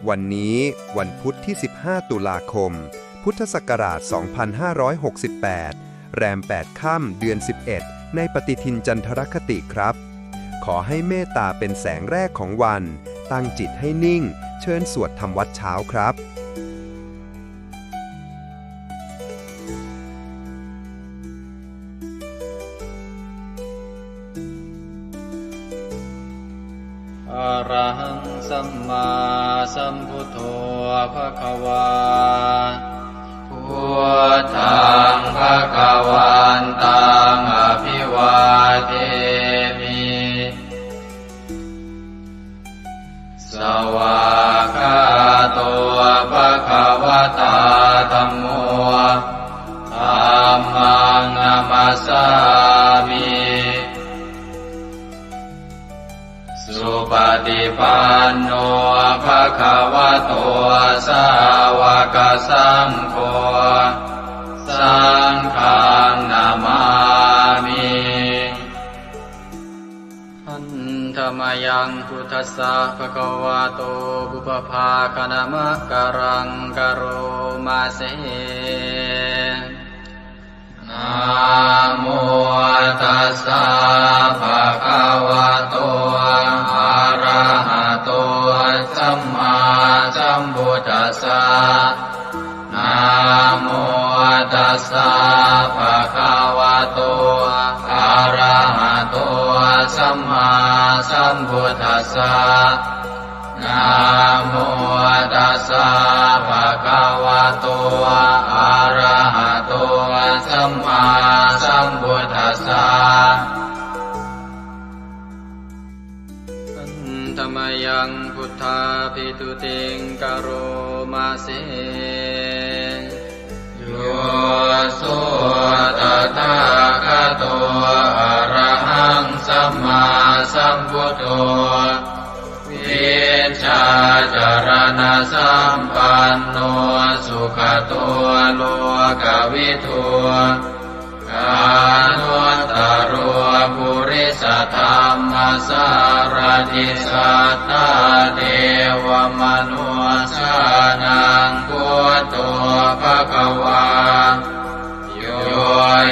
วันนี้วันพุธที่ 15 ตุลาคม พุทธศักราช 2568 แรม 8 ค่ำ เดือน 11 ในปฏิทินจันทรคติครับ ขอให้เมตตาเป็นแสงแรกของวัน ตั้งจิตให้นิ่ง เชิญสวดทำวัดเช้าครับ อะระหังสัมมาสัมพุทโธภควาพุทธังภควันตังอภิวาเทมิสวากขาโตภควตาธัมโมธัมมังนัมสสามิสุปฏิปันโนภะคะวะโตสาวกสังโฆสังฆังนามามิหันธรรมยังพุทธัสสะภะคะวะโตบุพภาคณมะกะรังกะโรมาเสนะโมตัสสะภะคะวะโตอะระหะโตสัมมาสัมพุทธัสสะนะโมตัสสะภะคะวะโตอะระหะโตสัมมาสัมพุทธัสสะนะโมตัสสะภะคะวะโตอะระหะโตสัมมาสัมพุทธัสสะธรรมยังพุทธาภิตุติงกโรมาเสโยโสตถาคโตอะระหังสัมมาสัมพุทโธวิชาจารณะสัมปันโนสุขโตโลกวิทูกานุตตโรปุริสธรรมสารติสัทธาเทวมนุสสานังพุทโธภควาโย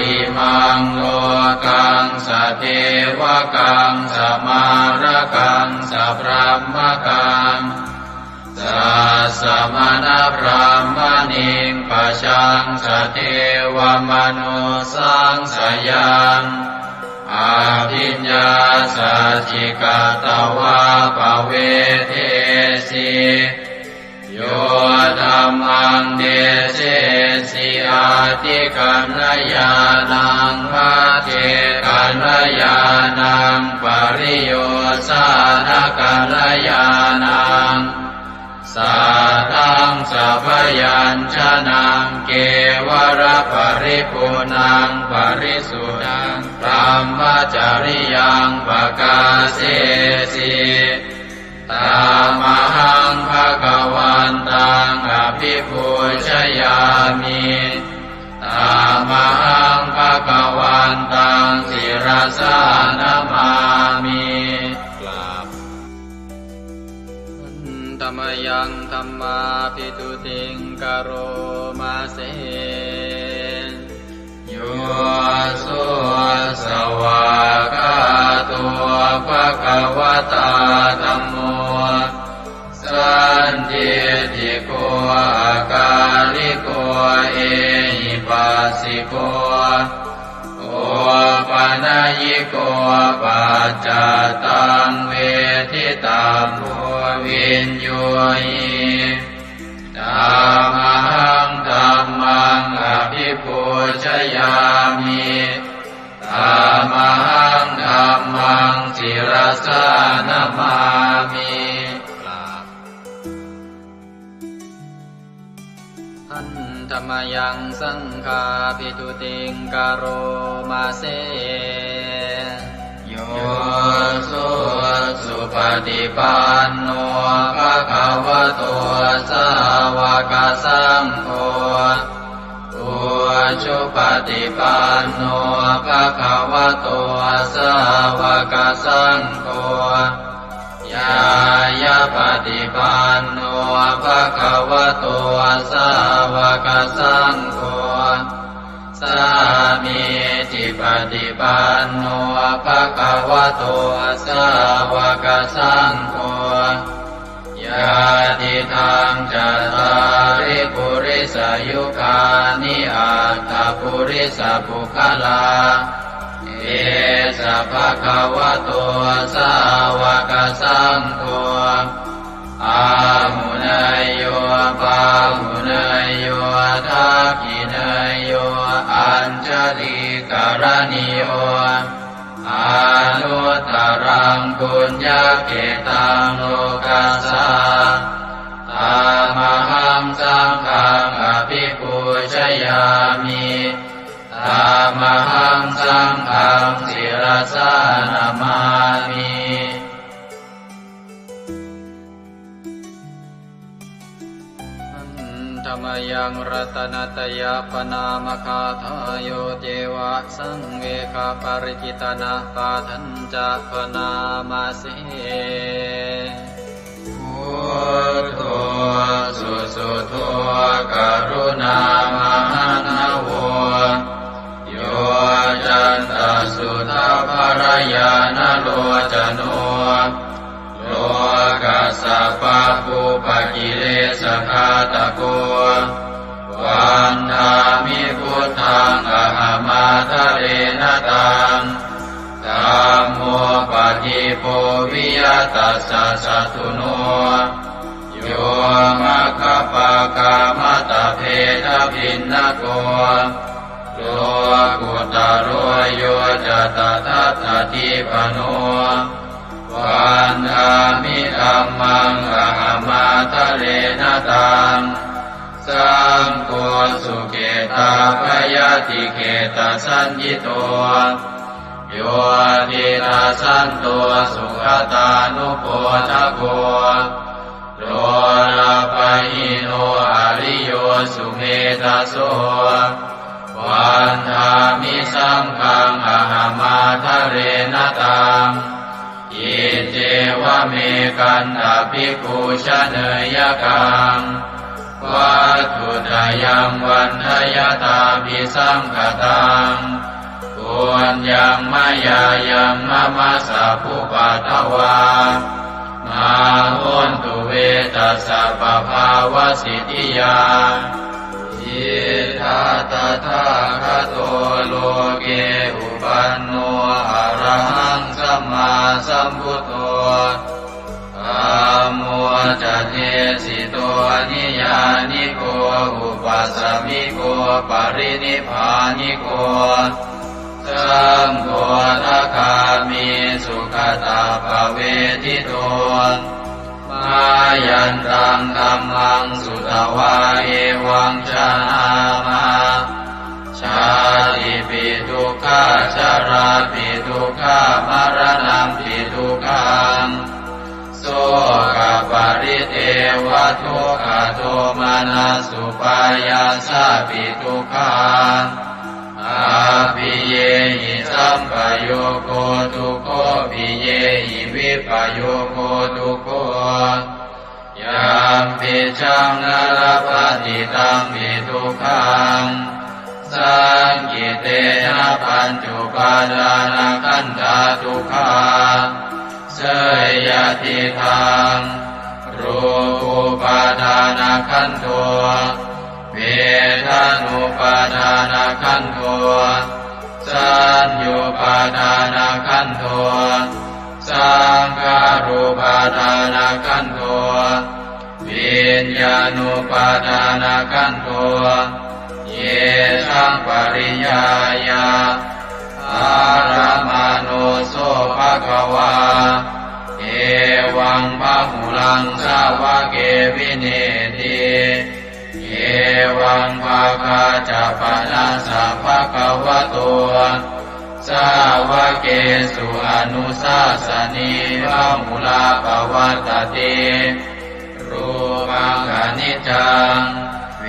อิมังโลกังสเทวกังสมารกังสพรหมกังสัสสมณพรหมณิงปะชังสเทวมนุสังสยังอาภิญญาสัจจิกตวาปเวเทสิโยธัมมังเดเสสิอาติกัณญาณังมาเทกัณญาณังปริโยสานกัณญาณังสัทธังสัพยัญชนะเกวรปริปุณังปริสุทธังธรรมจริยังปกาเสสิตามหังภควันตังอภิปูชยามิตามหังภควันตังศิรสานามามิธรรมยังธัมมาภิตุติงกโรมาเสโยโสสวากขาโตภควตาธัมโมสันติติโกอาการิโกเอหิปัสสิโกโอปนัยโกปัจจตังเวทิตาโพวินโยหิธัมมังธัมมังอภิปูชยามิธัมมังธัมมังศิรสานามามิหันธรรมยังสังฆาภิตุติงกโรมาเสโยโสสุปฏิปันโนภะคะวะโตสาวกสังโฆอุชุปฏิปันโนภะคะวะโต สาวกสังโฆยายาปฏิปันโนภะคะวะโตสาวกสังโฆสามีจิปฏิปันโนภะคะวะโตสาวกสังโฆยาติทางจัตตาริปุริสยุคานิอัตถปุริสปุคลาเอสะภะคะวะโตสาวกสังโฆอาหุนายโยปาหุนายโยทักขินายโยอัญชลิกรณิโยอนุตตรังปุญญเกตังโลกัสสะตามหังสังฆังอภิปูชยามิตามหังสังฆังศิรสานามามิธรรมยังรัตนตยปนามคาทายโยเจวะสังเวคาปริจิตนาปาทัญจะปนามาสิพุทโธสุสุโธกรุณามหันโวโยจันตสุทาภรยานโลจโนโลกัสสะปะปุปกิเลสขาตะโกวันธามิพุทธังอหมาทะเรนตังธัมโมปฏิโพวิยตัสสะสัตถุโนโยมะคคปะกามตะเพทพินนโกโลกุตโรโยจะตถาคติปโนวันธามิธัมมังอหมาทะเรนตังสังโฆสุเกตาภยติเกตสัญญิโตโยตินาสันโตสุขตานุโปทโกโลนาปหิโนอริโยสุเมธาโสวันธามิสังฆังอหมาทะเรนตังอิเจวะเมกันตภิกขุชเนยกังวัตถุตยังวันทยตาภิสังคตังปุญญังมายายังมะมะสะภุปัตถวามาหุนตุเวตัสสะปะภาวะสิทธิยาอิทัตถาคโตโลเกอุปันโนอะระหังสัมมาสัมพุทโธธัมโมจะเทสิโตนิยานิโกอุปัสสมิโกปรินิพพานิโกสังโฆทัคามิสุขตาภเวทิโตมายันตังธัมมังสุตวาเอวังชนามาชาติปิทุกขาชาราปิทุกขามรณะปิทุกขังโสกปริเทวทุกขโทมานัสสุปายาสาปิทุกขังอาภิเยหิสัมปโยโคทุกโขภิเยหิวิปโยโคทุกโขยามปิชังนรปฏิตังปิทุกขังสังกิเตนะปัญจุปาทานขันธาทุกขาเสยยติทังรูปุปาทานขันโทเวทานุปาทานขันโทสัญญูปาทานขันโทสังขารุปาทานขันโทวิญญาณุปาทานขันโทเยสังปริยายาอารมาโนโสภะคะวาเอวังพะหุลังสาวะเกวิเนติเอวังภาคาจะปนะสัพพะคะวะโตสาวะเกสุอนุสาสนีพะหุลาภวัตติรูปังอนิจจังเว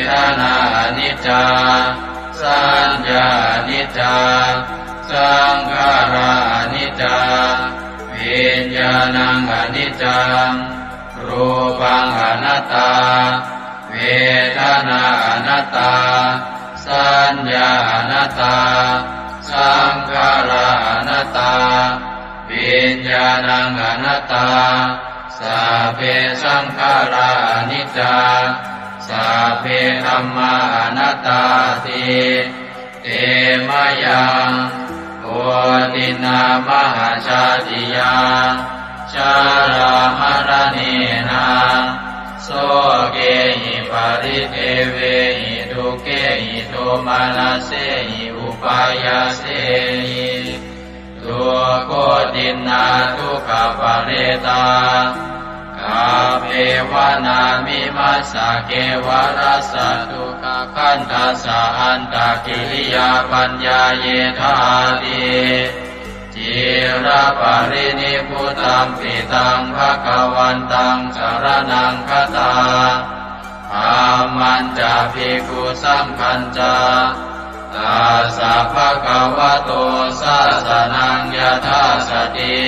ทนาอนิจจาสัญญาอนิจจา สังขารานิจจาวิญญาณังอนิจจังรูปังอนัตตาเวทนาอนัตตาสัญญาอนัตตาสังขาราอนัตตาวิญญาณังอนัตตาสัพเพสังขารานิจจาสัพเพธัมมาอนัตตาติเตมะยังโอตินามหาชาติยาชารามรณีนาโสเกหิปาริเทเวหิทุเกหิโทมานาเสหิอุปายาเสหิทุกโคตินาทุกขปะเรตากาเปวานามิมัสสะเกวรัสสะทุกขคันทัสสะอันตะกิริยาปัญญาเยธาติจิระปะรินิพพุตังปิตังภคะวันตังสรณังคตาธัมมันจะภิกขุสังฆัญจาตัสสะภะคะวะโตสาสนังยถาสติ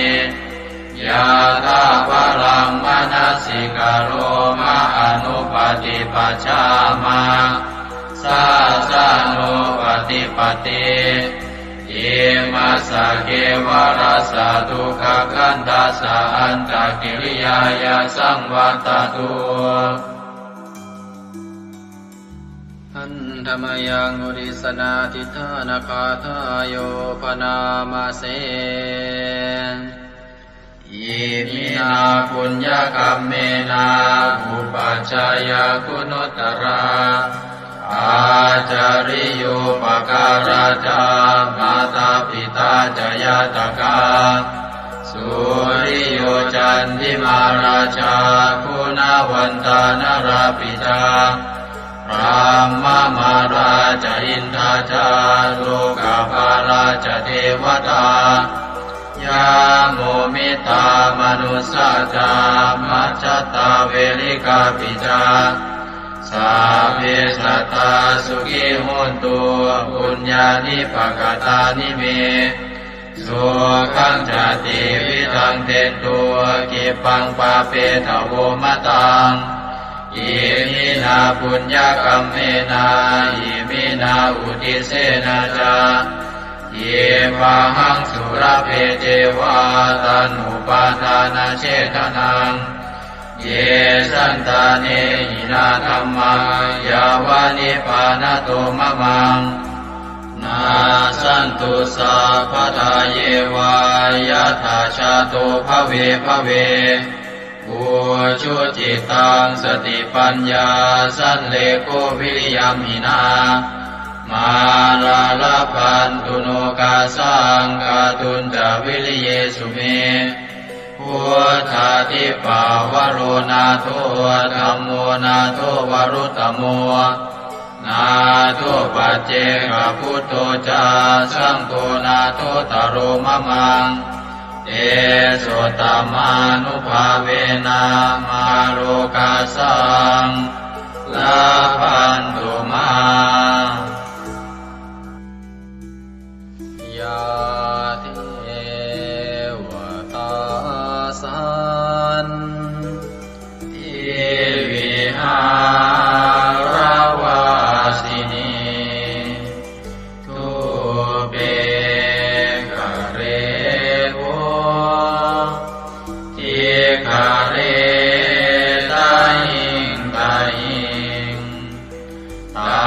ยะถาภลังมนสิกโรมะอนุปฏิปัชฌามาสาสะโนปฏิปติอิมัสสะเกวรัสสะทุกขคันทัสสะอันตะกิริยายาสังวัตตุอันธรรมยังอุริสนาทิฏฐานาคาทายโยปนามาเสอิมินาปุญญกัมเมนาอุปัชฌายาคุณุตตราอาจาริโยปการาจามาตาปิตาจยาตกาสุริโยจันทิมาราชาคุณวันตานราปิตาพระมมาราชอินทราชาโลกาภาราชเทวตายาโมมิตามนุสสาจามัจจตาเวริกาปิจาสาเวสัตตาสุขิโหนตุปุญญานิปกตานิเมสุขังจติวิทังเตตัวกิปังปาเปตโวมะตังอิมินาปุญญกัมเมนาอิมินาอุทิเสนาจาเยวะหังสุรเพเจวะตันุปาทานาเชตนังเยสันตาเนหินาธัมมายาวานิปานโตมะมังนาสันตุสัพพทาเยวายะถาชาโตภเวภเวอุชุจิตังสติปัญญาสันเลโกวิริยัมหินามาลาลาพันตุโนกาสังกาตุนจาวิริเยสุเมพุทธาทิปาวโรนาโทธัมโมนาโทวรุตตโมนาโทปัจเจกพุทโธจาสังโฆนาโทตโรมะมังเอโสตมานุภาเวนะมาโลกาสังลาพันตุมายาเทวตาสันติวิหารวาสินีทุเปกเรโวทิคาเรตาหิงตาหิงตา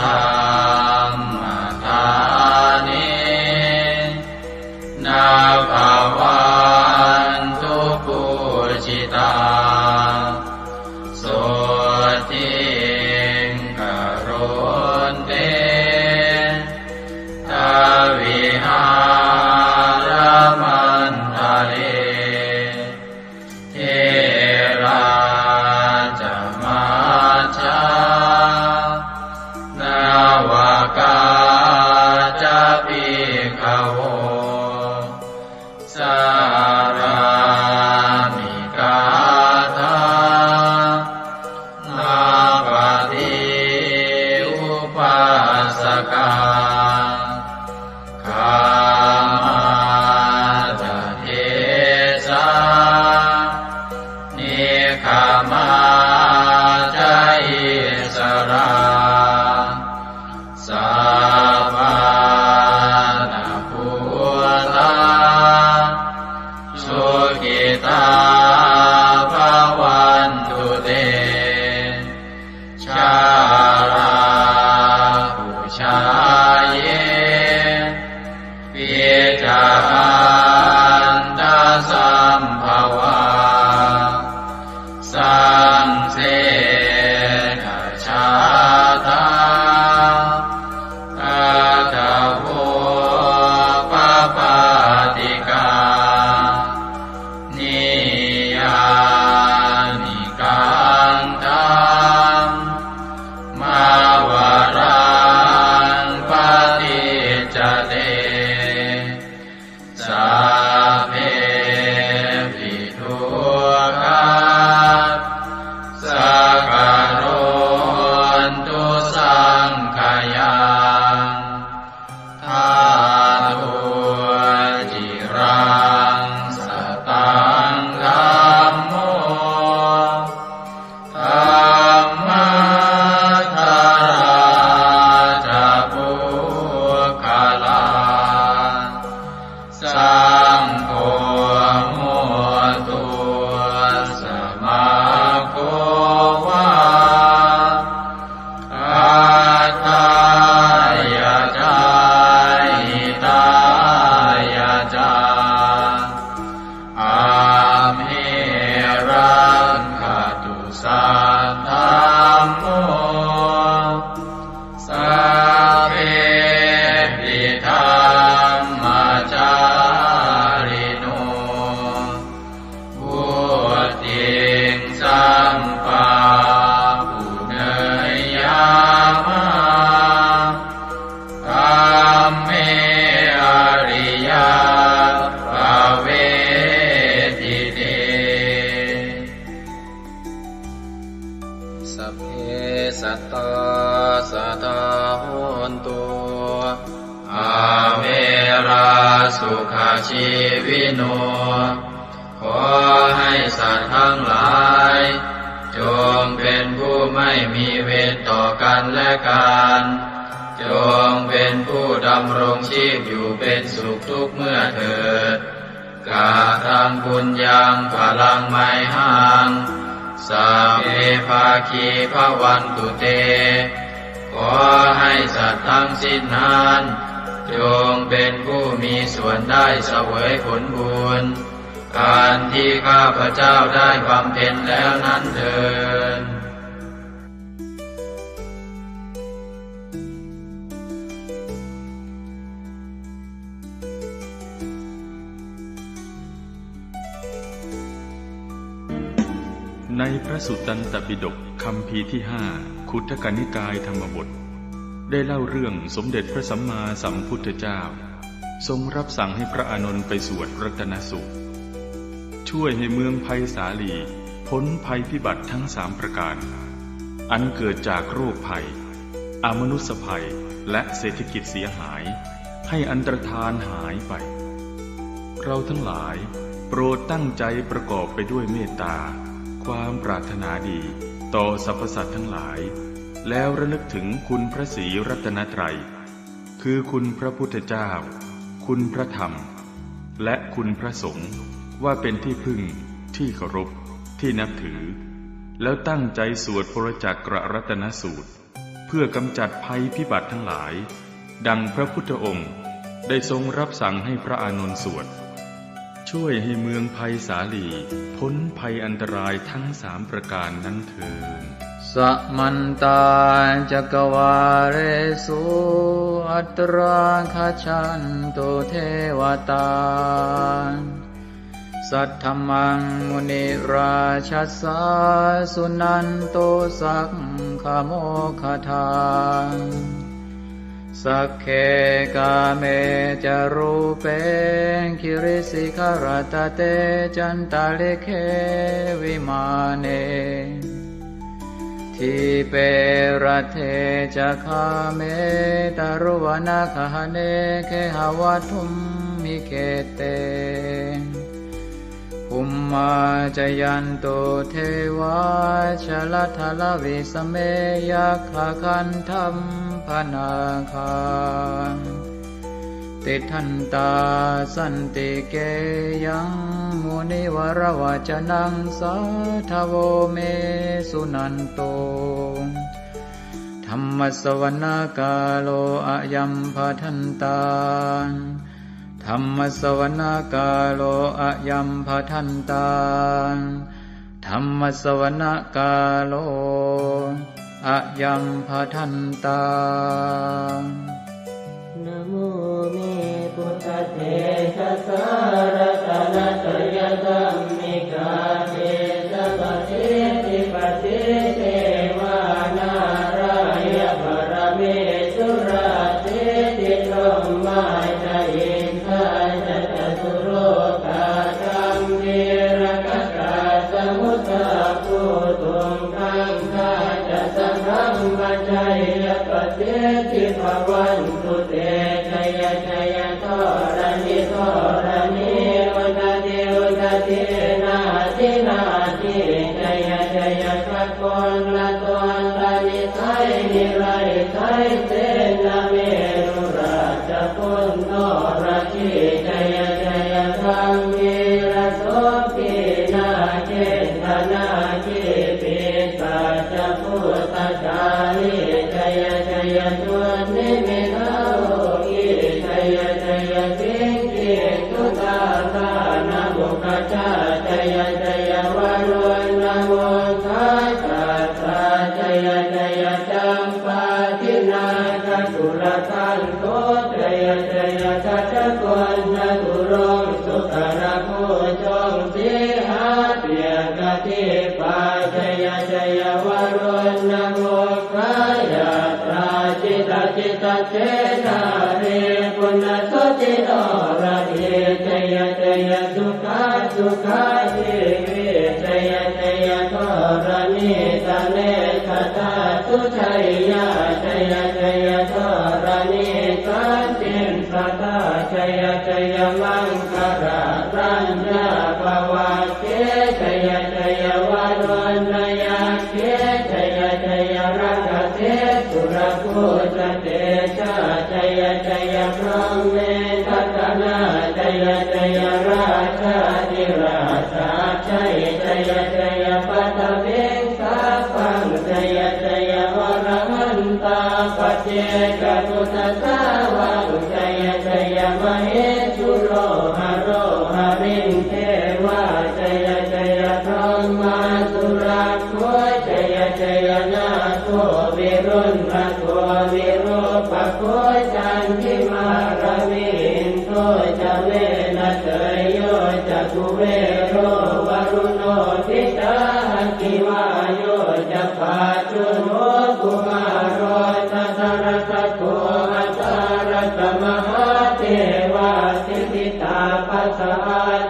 ธรรมธานินาภาวันตุปุจิตาโสติงกโรนเตทาวิหารมันทะเลเทราจมาชานาวากาจะภิกขโวส สุขาชีวิโนขอให้สัตว์ทั้งหลายจงเป็นผู้ไม่มีเวรต่อกันและกันจงเป็นผู้ดำรงชีพอยู่เป็นสุขทุกเมื่อเถิดกาทังบุญยังพลังไมหังสัพเพภาคีภวันตุเตขอให้สัตว์ทั้งสิ้นนั้นจงเป็นผู้มีส่วนได้เสวยผลบุญอันที่ข้าพเจ้าได้บำเพ็ญแล้วนั้นเถิดในพระสุตตันตปิฎกคัมภีร์ที่5 คุตทกนิกายธรรมบทได้เล่าเรื่องสมเด็จพระสัมมาสัมพุทธเจ้าทรงรับสั่งให้พระอานนท์ไปสวดรัตนสูตรช่วยให้เมืองไผ่สาลีพ้นภัยพิบัติทั้ง3ประการอันเกิดจากโรคภัยอมนุษยภัยและเศรษฐกิจเสียหายให้อันตรธานหายไปเราทั้งหลายโปรดตั้งใจประกอบไปด้วยเมตตาความปรารถนาดีต่อสรรพสัตว์ทั้งหลายแล้วระลึกถึงคุณพระศรีรัตนตรัยคือคุณพระพุทธเจ้าคุณพระธรรมและคุณพระสงฆ์ว่าเป็นที่พึ่งที่เคารพที่นับถือแล้วตั้งใจสวดพระจักรรัตนสูตรเพื่อกำจัดภัยพิบัติทั้งหลายดังพระพุทธองค์ได้ทรงรับสั่งให้พระอานนท์สวดช่วยให้เมืองไผ่สาลีพ้นภัยอันตรายทั้ง3ประการนั้นเถิดสัมมันตาจักวาเรสุอัตราคชันตุเทวตาสัทธมังมุนิราชัสสาสุนันโตสักขโมคทาสักเคกาเมจารูเปคิริสิขรตเตจันตาเลเควิมาเนทิเปรเทจะคาเมตารุวนาคหเนเคหวัตุมมิเกเตภูมิมาจยันโตเทวาชลทลวิสเมยัคขคันธัมพนาคาติทันตาสันติเกยังมุนิวรวจนังสัทธโวเมสุนันโตธัมมสวนาคาโลอะยัมภทันตาธัมมสวนาคาโลอะยัมภทันตาธัมมสวนาคาโลอะยัมภทันตานะโมเมพุทธเถชะสารตนะตยธัมมิกาเทสะปะเทติปะเทเทวานารายะปรเมสุราเทติธรรมาจายินทาจะตสุโรกาธัมเมรกตาสมุทธาภูตุงคังคาจะสังฆัมมัจจยปะเทติภวันตุเตชัยชัยทรณิทรณิอุตติอุตตินาทินาทิชัยชัยสักคนละตนละนิสัยนิไรไทยเสนาเมรุราชพุนโนราชิชัยชัยธรรมิระโสปินาเกตนาคิปิสัจพุทธจาริชัยชัยตุนิมิตาชัยชัยสิงคิตุตาตานะบุคจาชัยชัยวารุณโมทัสสะชัยชัยจัมปาทินาคตุลทันโตชัยชัยทัจกวนจตุรงสุขระโพจงสิหาเปียกติปาชัยชัยวารุณโมขายาตราจิตจิตเจนาเรปุณสติโนระเทชัยชัยสุขาสุขาทิวิชัยชัยทรณิตาเนคตาสุชัยยาชัยชัยทรณิสันติสัตตาชัยชัย มังคารารัญญาภวะเกชยชยวารุณยาเกชยชยรักเทสุรภูตเตชะชยชยพระเมทัตนาชยชยราชาธิราชาชัยชยชยปัตเวงสาปังชยชยวรมันตาปเจกตุตสาวังชยชยมเหสุโรหโรหริงเทวาชยชยพรหมาสุราโคชยชยนาโควิรุณโควิโรปโคจันทิมารวินโทจะเวนะเตยโยจะกุเวโรวรุโนทิตาคิวาโยจะปาจุโนกุมารโรตัสรตโกอัสรตมหาเทวาสิทธิตาปัสสะ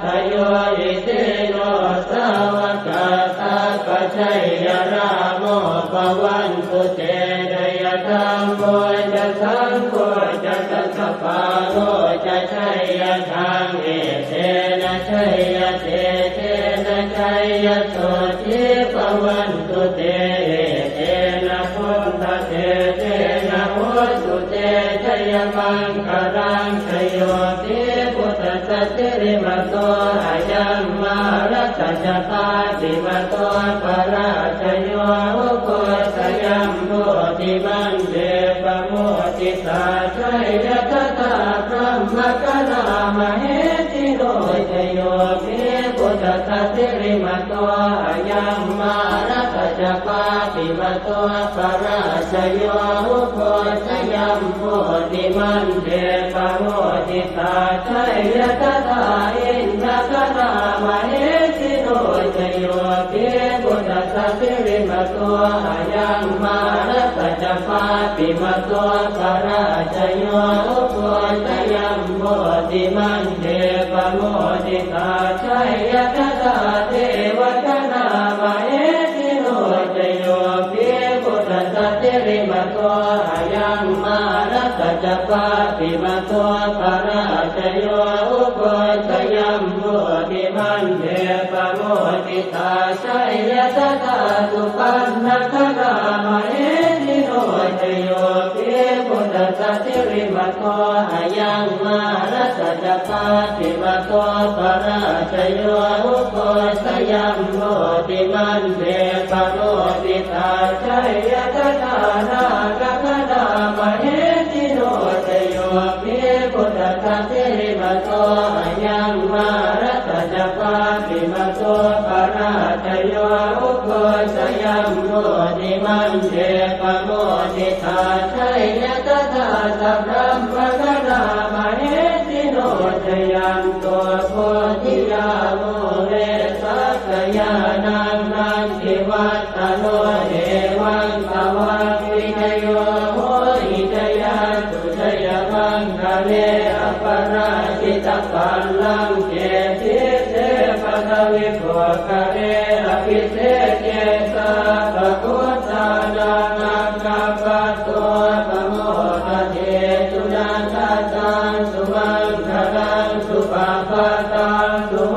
ทโยอิเตโนสาวกตาปชัยยราโมปวันตุเตเดยธรรมโมจะสังโฆจะสัสปาโลจะชัยยทางเอเตนะชัยยเตเตนะชัยยโสทิปวันตุเตเตนะพุทธเตเตนะโหตุเตชัยมังคารังชโยติพุทธสัจจิริมโตอายัมมารัตจตาติมโตปราชโยโกสยัมโพธิมันเดปโมติสาชัยยตตาพระมกนามเหติโรชโยติพุทธสัจจิริมโตอายัมมารัตจปาติมโตปราชโยโกสยัมโพธิมันเดปโมติสาชัยยตตาอินทกนามเหติโรชโยติพุทธสัจจิริมโตอายังมารัตจปาติมโตปราชโยโกสยัมโพธิมันเดปโมติสาชัยยตตาเทวกนามเหติโรชโยติพุทธสัจจิริมโตอายังมารัตจปาติมโตปราชโยโกสยัมโพธิมันเดปโมติสาชัยยตตาสุปันนครามเหติโรชโยติพุทธสัจจิริมโตอายังมารัตจปาติมโตปราชโยโกสยัมโพธิมันเดปโมติสาชัยยตตานาคคณามเหติโรชโยติพุทธสัจจิริมโตอายังมารัตจปาติมโตปราชโยโกสยัมโพธิมันเดปโมติสาชัยยตตาสัพพะมกนามเหติโรชยัมโตโพธิยาโมเรสักยานังนันทิวัตตโนเดวังสวังวิจโยโหอิจยาตุชยมังคะเลอปราชิตปัลลังเกติเสปทวิโภคะเรอภิเศษเกสาภพุทธานังอังคัปปะโตปโมทะเทสุนันทตังสุมังคลังสุปาปะตังสุโห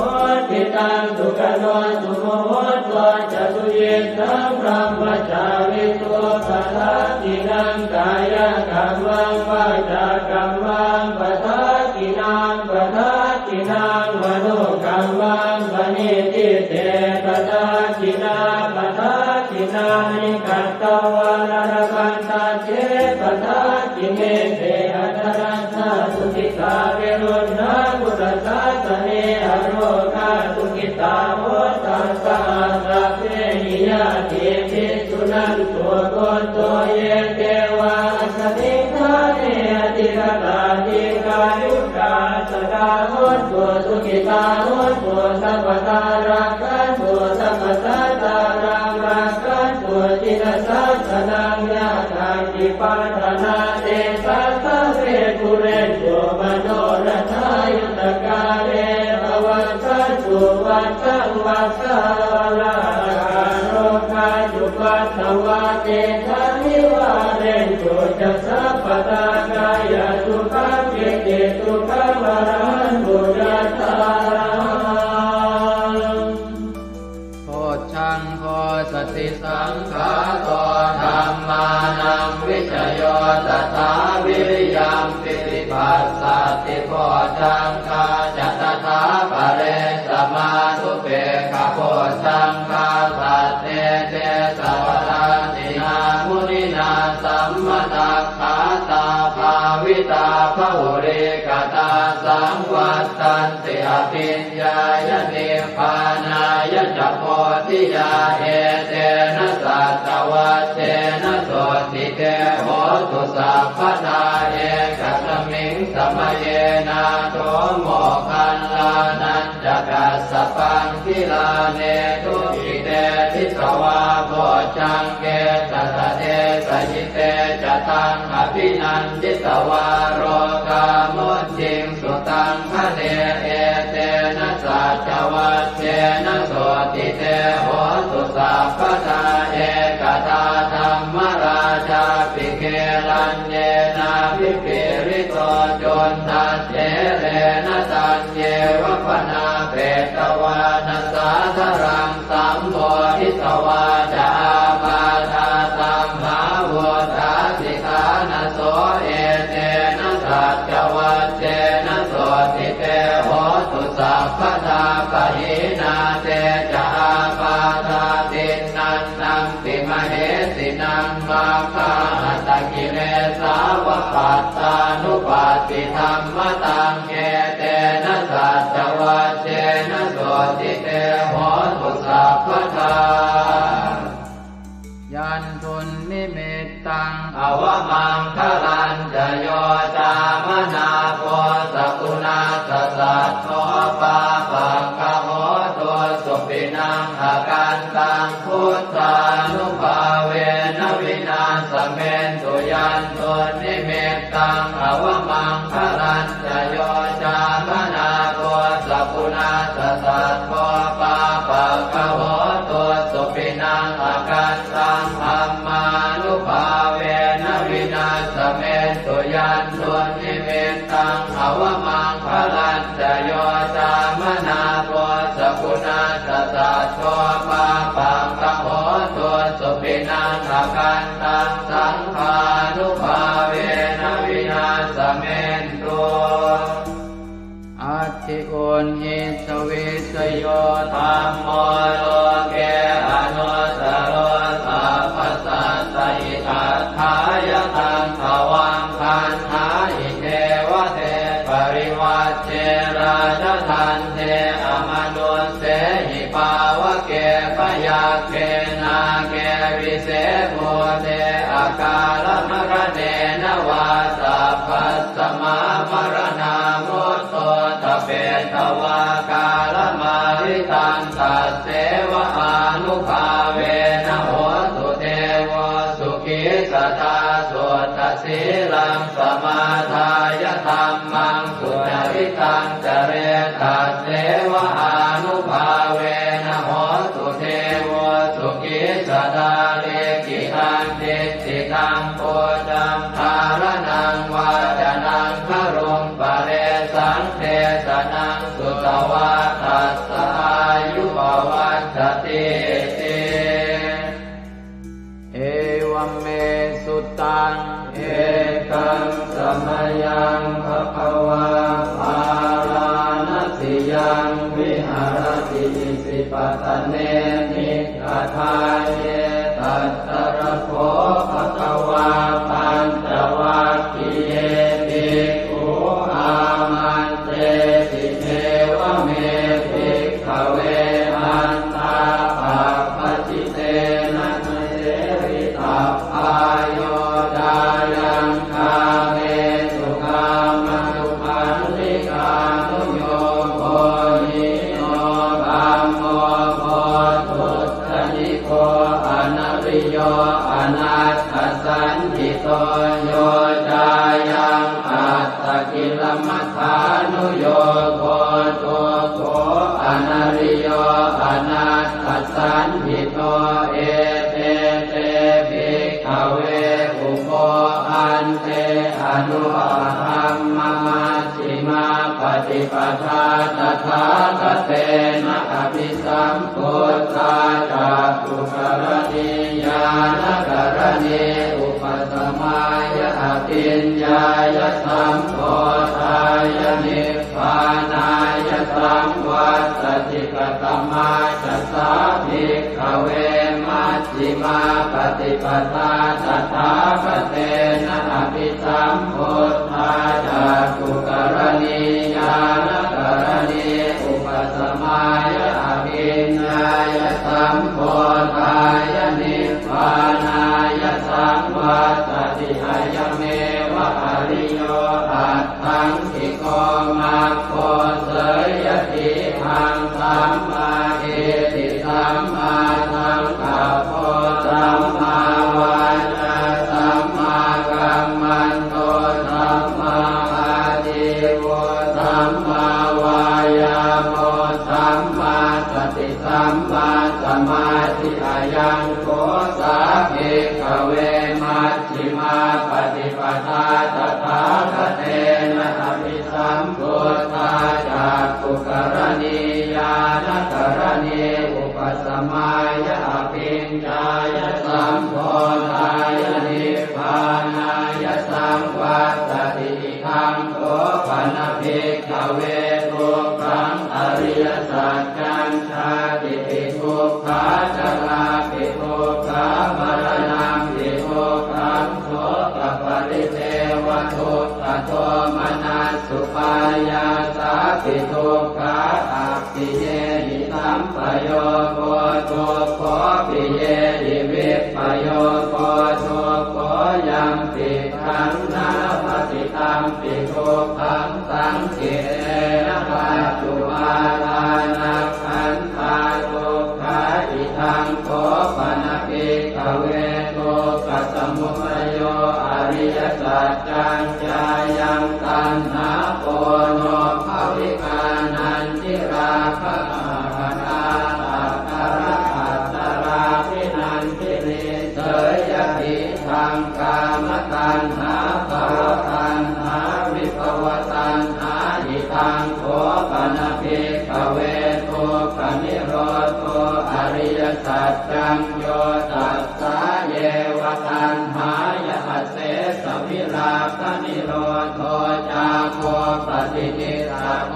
ติตังสุขโนสุโมโหตัวจะสุเยสังพรหมจาริตุปัฏฐาตินังกายกัมมังวาจากัมมังปัฏฐาตินังปัฏฐาตินังมโนกัมมังปณิทิเตปัฏฐาตินาปัฏฐาตินานิกัตตวานรกันตาเจปัฏฐาติเมเตอัตรัสสะสุขิตาเวรุณาพุทธศาสเนอโรคาสุขิตาโหตัสสะสัพเพหิยาติภิกษุนันตัวโกโตเยเทวาสมิทาเนอติรตาติกายุกาสดาโหตัวสุขิตาโหตัวสัพพตารักขันตัวสัพพสัตตารังรักขันตัวจิตสัสนังยาทาติปัฏนาเตสัสสะเวทุเรนโยมโนรัทายุตกาเลภวันสันตุวัฏสังวัฏสาวลาโรคาจุปัสสวะเตทันนิวาเรนโตจัสสะปตากายสุขังเกเตสุขังวรหันตุ ยัตตารัง โพชังโพสติสังขาโตธัมมานังวิชโยตถาวิริยัมปิติปัสสติโพชังคาจัตถาปะเรสมาธุเปขโพชังคาสัตเตเตสวะราตินามุนินาสัมมตัคขาตาภาวิตาภุริกตาสังวัตตันติอภิญญายนิพพานายจักโพธิยาเอเตนะสัตวัตเตนะโสติเตโหตุสัพพทาเอกสมิงสมเยนาโตโมคันลานันจกัสสปังคิลาเนตุอิเตทิสวาโพชังเกตตะเตสยิเตจตังอภินันทิสวาโรกามุจิงสุตังคะเนเอเตนะสัจวัตเตนะโสติเตโหตุสัพพทาเอกตาธัมมราชาปิเกลันเยนาภิปิริโตจนทัสเถเรนะตัญเยวะปนาเปตวานัสสาธรังสัมโพธิสวาจาปาทาตัมหาวุฒาสิกานะโสเอเตนะสัจวัตเตนะโสติเตโหตุสัพพทาปะหินาเตจาปาทาตินันนังติมเหสินังมาคาตะกิเลสาวะปัตตานุปัสสิธรรมตังเอเตนะสัจวัตเตนะโสติเตโหตุสัพพทายันทุนนิมิตตังอวมังคลันจะโยจามนาโพสกุณาสสัตโตปาปังกะโหตัวสุปินังอาการตังพุทธานุภาเวนะวินาสเมนตุยันทุนนิมิตตังอวมังคลันจะโยจามนาโพสกุณาสสัตโตปาปังกะโหตัวสุปินังอาการตังธัมมานุภาเวนะวินาสเมนตุยันตุนิมิตตังอวมังคลันจะโยจามนาโพสกุณาสสัตโตปาปังกะโหตัวสุปินังอาการตังสังฆานุภาเวนะวินาสเมนตุอัตถิโอนหิสวิสโยธัมโมโลเกอนุสโรสัพพสัตตอิทัฏฐายตังภวังคันหาอิเทวเทปริวัชเชราชทันเทอมนุสเสหิปาวะเกปยาเกนาเกวิเศโมเทอากาลมรเนนวาสัพพัสสมามรณามุตโตตเปตวากาลมาริตังตัสเสวะอานุภาเวนะโหตุเทวสุขิสตาสุตสีลังสมาทายธัมมังสุจริตังจเรตัสเสวะอานุภาเวนะโหตุเทวสุขิสตาเลกิตังติติตังโพจังภารนังวาจนังครุงปะเรสังเทสนังสุตวาทัสสะอายุภวัฏฏติเอวเมสุตังเอกังสมยังภควาภารานัสสิยังวิหารติสิปตเนนิกทาเยตัตตระโภภควาปัญจวัคคีเยภิกขุอามันเตสิเทวเมภิกขเวอันตาภาปจิเตนะเสริตัพพายโยดายังคาเมสุขามนุพันธิกานุโยโภหิโนธัมโมโพธุตนิโกอนัริโยอนัตถสันติโตโยจายังอัตตกิลมัฏฐานุโยโกตุโกอนัริโย ฏิปทาตถาคเตนะอภิสัมพุทธาจักขุกรณีญาณกรณีอุปสมัยอภิญญายสัมโพธายนิพพานายสัมวัตติกตมาจัสสาภิกขเวมัชฌิมาปฏิปทาตถาคเตนะอภิสัมพุทธาจักขุกรณีญาณกรณีอุปสมัยอภิญญายสัมโพธายนิพพานายสัมวัตติอายเมวะอริโยอัตถังคิโกมัคโคเสยติหังสัมมาเอติสัมมาสังกัปโปสัมมาวาจาสัมมากัมมันโตสัมมาอาชีวะสัมมาวายาโมสัมมาสติสัมมาสมาธิอายังโกสาภิกขเวมัชฌิมาปฏิปทาตถาคเตนะอภิสัมพุทธาจักขุกรณีญาณกรณีอุปสมัยอภิญญายสัมโพธายนิพพานายสัมวัตติทังโสปนภิกขเวทุกขังอริยสัจจัญชาติปิทุกขาจราปิทุกขามรณะปิทุกขังโสกปริเทวทุกขโทมนัสสุปายาสาปิทุกขาอัปปิเยหิสัมปโยโกทุกขปิเยหิวิปปโยโกทุกขยังปิขันนาปฏิตัมปิทุกขังสังเกนะปัจจุปาทานักขันธาทุกขาอิทังโขปนภิกขเวทุกขสมุทัยโยอริยสัจจัญญายังตัณหาโกโนภวิกานันทิราคะคนาอัตตระอัตตราภินันทิริเสยติทางกามตัณหาภวตัณหาวิภวตัณหาอิทังโขปนภิกขเวทุกขนิโรธอริยสัจจังโยตัสสะเยวตัณหายะเสสวิราคะนิโรธจาโคปฏินิสสะโค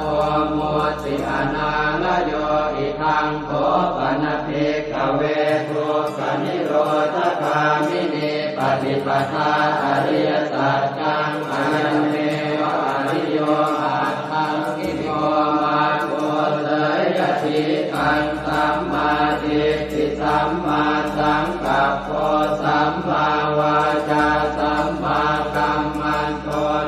โมติอนาลโยอิทังโขปนภิกขเวทุกขนิโรธคามินีปฏิปทาอริยสัจจังอายเมวะอริโยอัตถังคิโยมาโกเสยติขังสัมมาทิฏฐิสัมมาสังกัปโปสัมมาวาจาสัมมากัมมันโต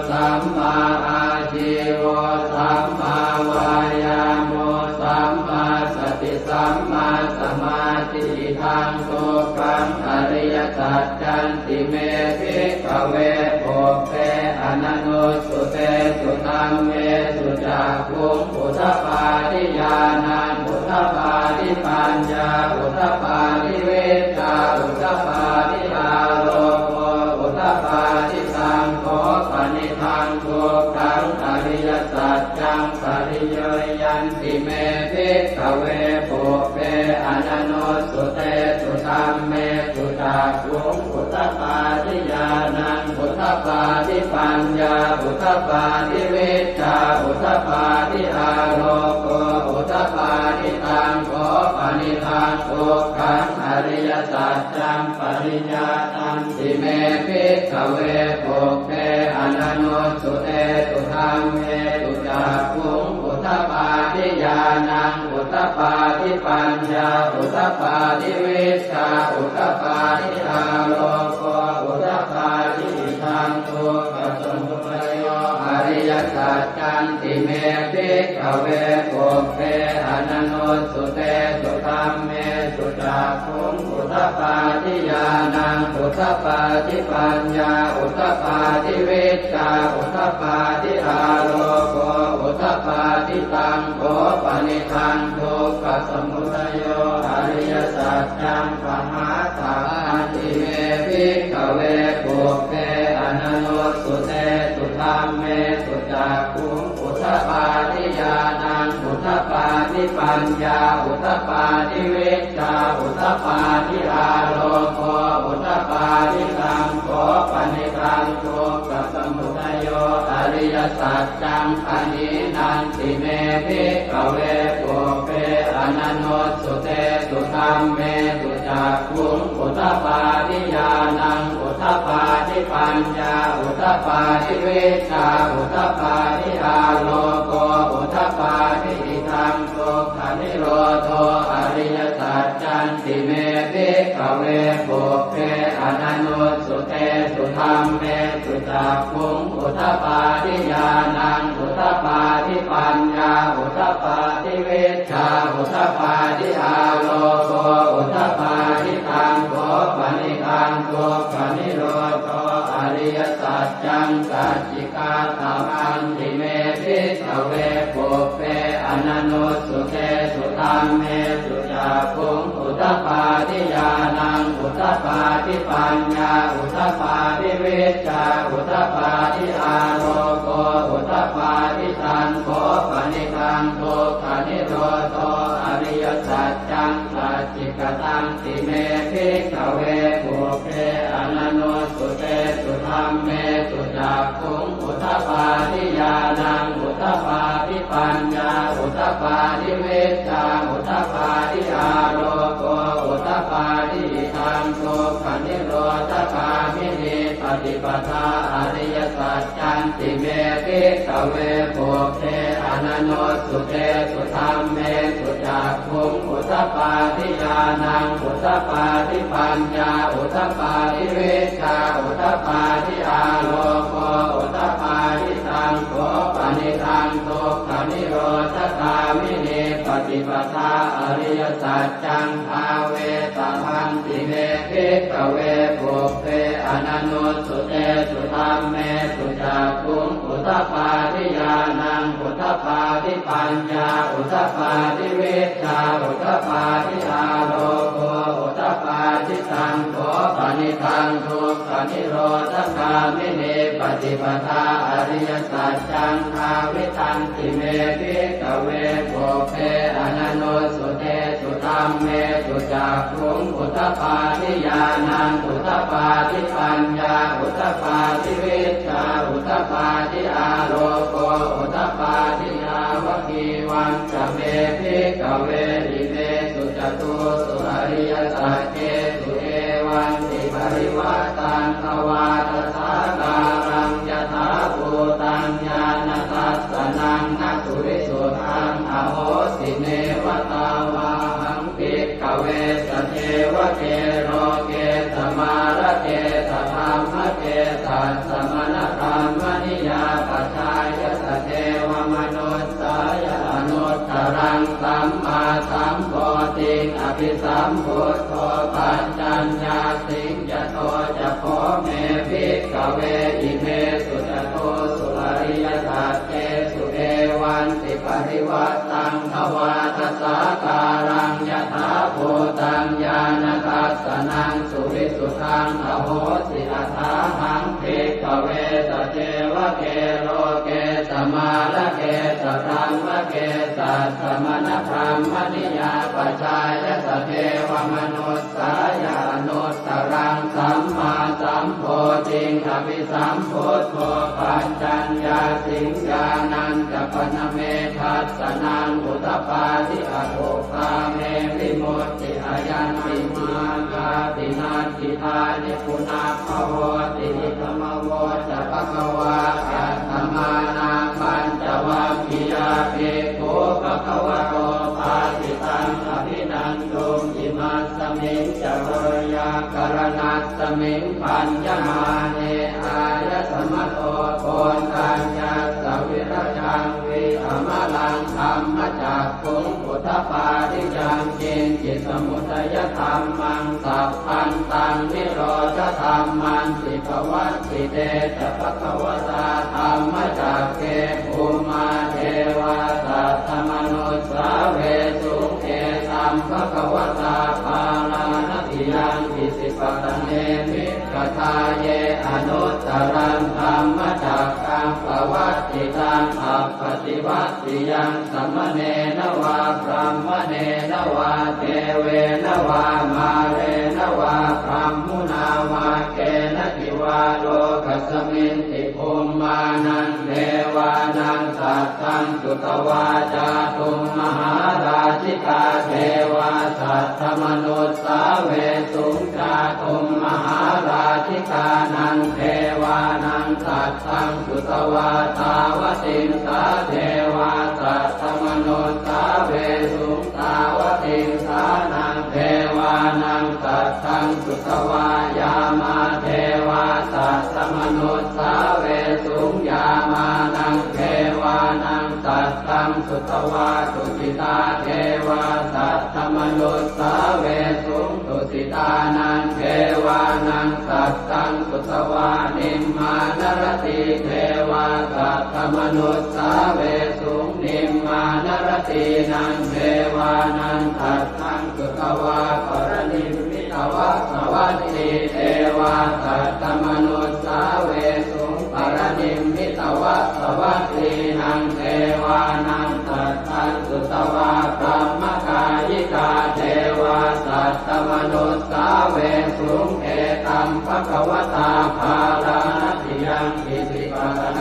สัมมาอาชีวะสัมมาวายาโมสัมมาสติสัมมาสมาธิทังทุกขังอริยสัจจันติเมภิกขเวโภเปอนันโนสุเตสุตัมเมสุจักขุงอุทธปาทิญาณังอุทธปาทิปัญญาอุทธปาทิเวชาอุทธปาทิอาโลโกอุทธปาทิสังโฆปณิทังทุกขังอริยสัจจังปริโยยันติเมภิกขเวโภเปอนันโนสุเตสุตัมเมสุจักขุงอุทธปาทิญาณังอุทธปาทิปัญญาอุทธปาทิเวชาอุทธปาทิอาโลโกอุทธปาทิตังโฆปณิทังทุกขังอริยสัจจังปริญญาตันติเมภิกขเวโภเปอนันโนสุเตสุธัมเมสุจักขุงอุทธปาทิญาณังอุทธปาทิปัญญาอุทธปาทิเวชาอุทธปาทิอาโลโกอุทธปาทิทังทุกขสมุทัยโยอริยสัจจันติเมภิกขเวโภเปอนันโนสุเตสุธัมเมสุจักขุงอุทธปาทิญาณังอุทธปาทิปัญญาอุทธปาทิเวชาอุทธปาทิอาโลโกอุทธปาทิตังโฆปณิทังทุกขสมุทัยโยอริยสัจจังปหาสังติเมภิกขเวโภเปอนันโนสุเตสุธัมเมสุจักขุงอุท ทปาทิญาณังอุทธปาทิปัญญาอุทธปาทิวิชชาอุทธปาทิอาโลโกอุทธปาทิสังโฆปณิธังโตกัสสมุทัยโยอริยสัจจังอนินันติเมภิกขเวปุเปอนันโนสุเตสุธัมเมสุจักขุงอุทธปาทิญาณังอุทธปาทิปัญญาอุทธปาทิวิชชาอุทธปาทิอาโลโกอุทธปาทิอิทังโตขันนิโรโธอริยสัจจันติเมภิกขเวปุเปอนันโนสุเตสุธัมเมสุจักขุงอุทธปาทิญาณังอุทธปาทิปัญญาอุทธปาทิวิชชาอุทธปาทิอาโลโกอุทธปาทิตังโกปณิธังโกปณิโรโธอริยสัจจังสัจจิกาตมังติเมภิกขเวปุเปอนันโนสุเตสุธัมเมสุจักขุงอุทธปาทิญาณังอุทธปาทิปัญญาอุทธปาทิวิชชาอุทธปาทิอาโลโกอุทธปาทิตังโกปณิธังโกขันนิโรโธอริยสัจจังสัจจิกตังติเมภิกขเวปุเปอนันโนสุเตสุธัมเมสุจักขุงอุทธปาทิญาณังอุทธปาทิปัญญาอุทธปาทิวิชชาอุทธปาทิอาโลโกอุทธปาทิทังโกขันนิโรธคามินีปฏิปทาอริยสัจจันติเมภิกขเวปุเปอนันโนสุเตสุธัมเมสุจักขุงอุทธปาทิญาณังอุทธปาทิปัญญาอุทธปาทิวิชชาอุทธปาทิอาโลโกอุทธปาทิตังโกปณิธังโตขันนิโรธคามินีปฏิปทาอริยสัจจังภาเวตพันติเมภิกขเวปุเปอนันโนสุเตสุธัมเมสุจักขุงอุทธปาทิญาณังอุทธปาทิปัญญาอุทธปาทิวิชชาอุทธปาทิอาโลโกอุทธปาทิตังโกปณิธังทุกขนิโรธคามินีปฏิปทาอริยสัจจังภาวิตันติเมภิกขเวปุเปอนันโนสุเตสุธัมเมสุจักขุงอุทธปาทิญาณังอุทธปาทิปัญญาอุทธปาทิวิชชาอุทธปาทิอาโลโกอุทธปาทิยาวกีวันจะเมภิกขเวอิเมสุจตุสุอริยสัจเจสุเอวันติปริวัตตังภวาทสาการังยถาภูตังญาณทัสสนังนัสุริสุทังอโหสิเนวตาวาหังภิกขเวสเทวเทโรเกสมาระเกสธรรมเกสัสสมณธรรมนิยาปัจจายสเทวมนุสสายอนุตตรังสัมมาสัมโพธิอภิสัมพุทโธปัญจัญญาสิงยโตจะโพเมภิกขเวอิเมสุจโตสุอริยสัจเจสุเอวันติปริวัตตังภวาทสาการังยถาภูตังญาณทัสสนังสุวิสุทังอโหสิอัฏฐาหังภิกขเวสเทวเกโลเกสมาระเกสธรรมเกสัสสมณธรรมนิยาปัจจายสเทวมนุสสายานุตตรังสัมมาสัมโพธิอภิสัมพุทโธปัญจัญญาสิงญานันจะปนเมทัสสนังอุทธปาทิอโภคาเมวิมุตติอายันติมาคาตินาติทานิปุนาภโวตินิธรรมโวจะภควาอัตถมานาปัญจวัคคียาเภโคภควโตปาติตังอภินันตุอิมัสสมิงจะเวยากรณัสสมิงปัญญมาเนอายสมโตโกนตัญญาสวิรจังวิธรรมลังธรรมจักขุงอุทธปาทิยังจินจิตสมุทัยธรรมังสัพพันตังนิโรธธรรมันติภวัตติเตจะภควตาธรรมจักเกภูมาเทวาสัตตมนุสสาเวสุเอตัมภควตาปาลานติยังอิสิปตเนมิกทาเยอนุตตรังธรรมจักกังภวัตติ ติตังอัปปติวัตติยังสัมมเนนวาพรหมเนนวาเทเวนวามาเรนวาพรหมุนาวาเกณทิวาโลกัสมินติภูมิมานังเทวานังสัตตังสุตวาจาตุมมหาราชิกาเทวาสัตถมนุสสาเวสุงจาตุมมหาราชิกานังเทวานังสัตตังสุตวาตาวติงสาเทวาสัตถมนุสสาเวสุงตาวติงสานังเทวานังสัตตังสุตวายามาเทวาสัตถมนุสสาเวสุงยามานังเทวานังสัตตังสุตวาตุสิตาเทวาสัตถมนุสสาเวสุงตุสิตานังเทวานังสัตตังสุตวานิมมานรติเทวาสัตถมนุสสาเวสุงนิมมานรตินังเทวานังสัตตังสุตวาปรนิมมิตวัสสวัตติเทวาสัตถมนุสสาเวสุงปรนิมมิตวัสสวัตตินังเทวานังสัตตังสุตวาพรหมกายิกาเทวาสัตถมนุสสาเวสุงเอตัมภควตาภาลานัติยังอิสิปะเน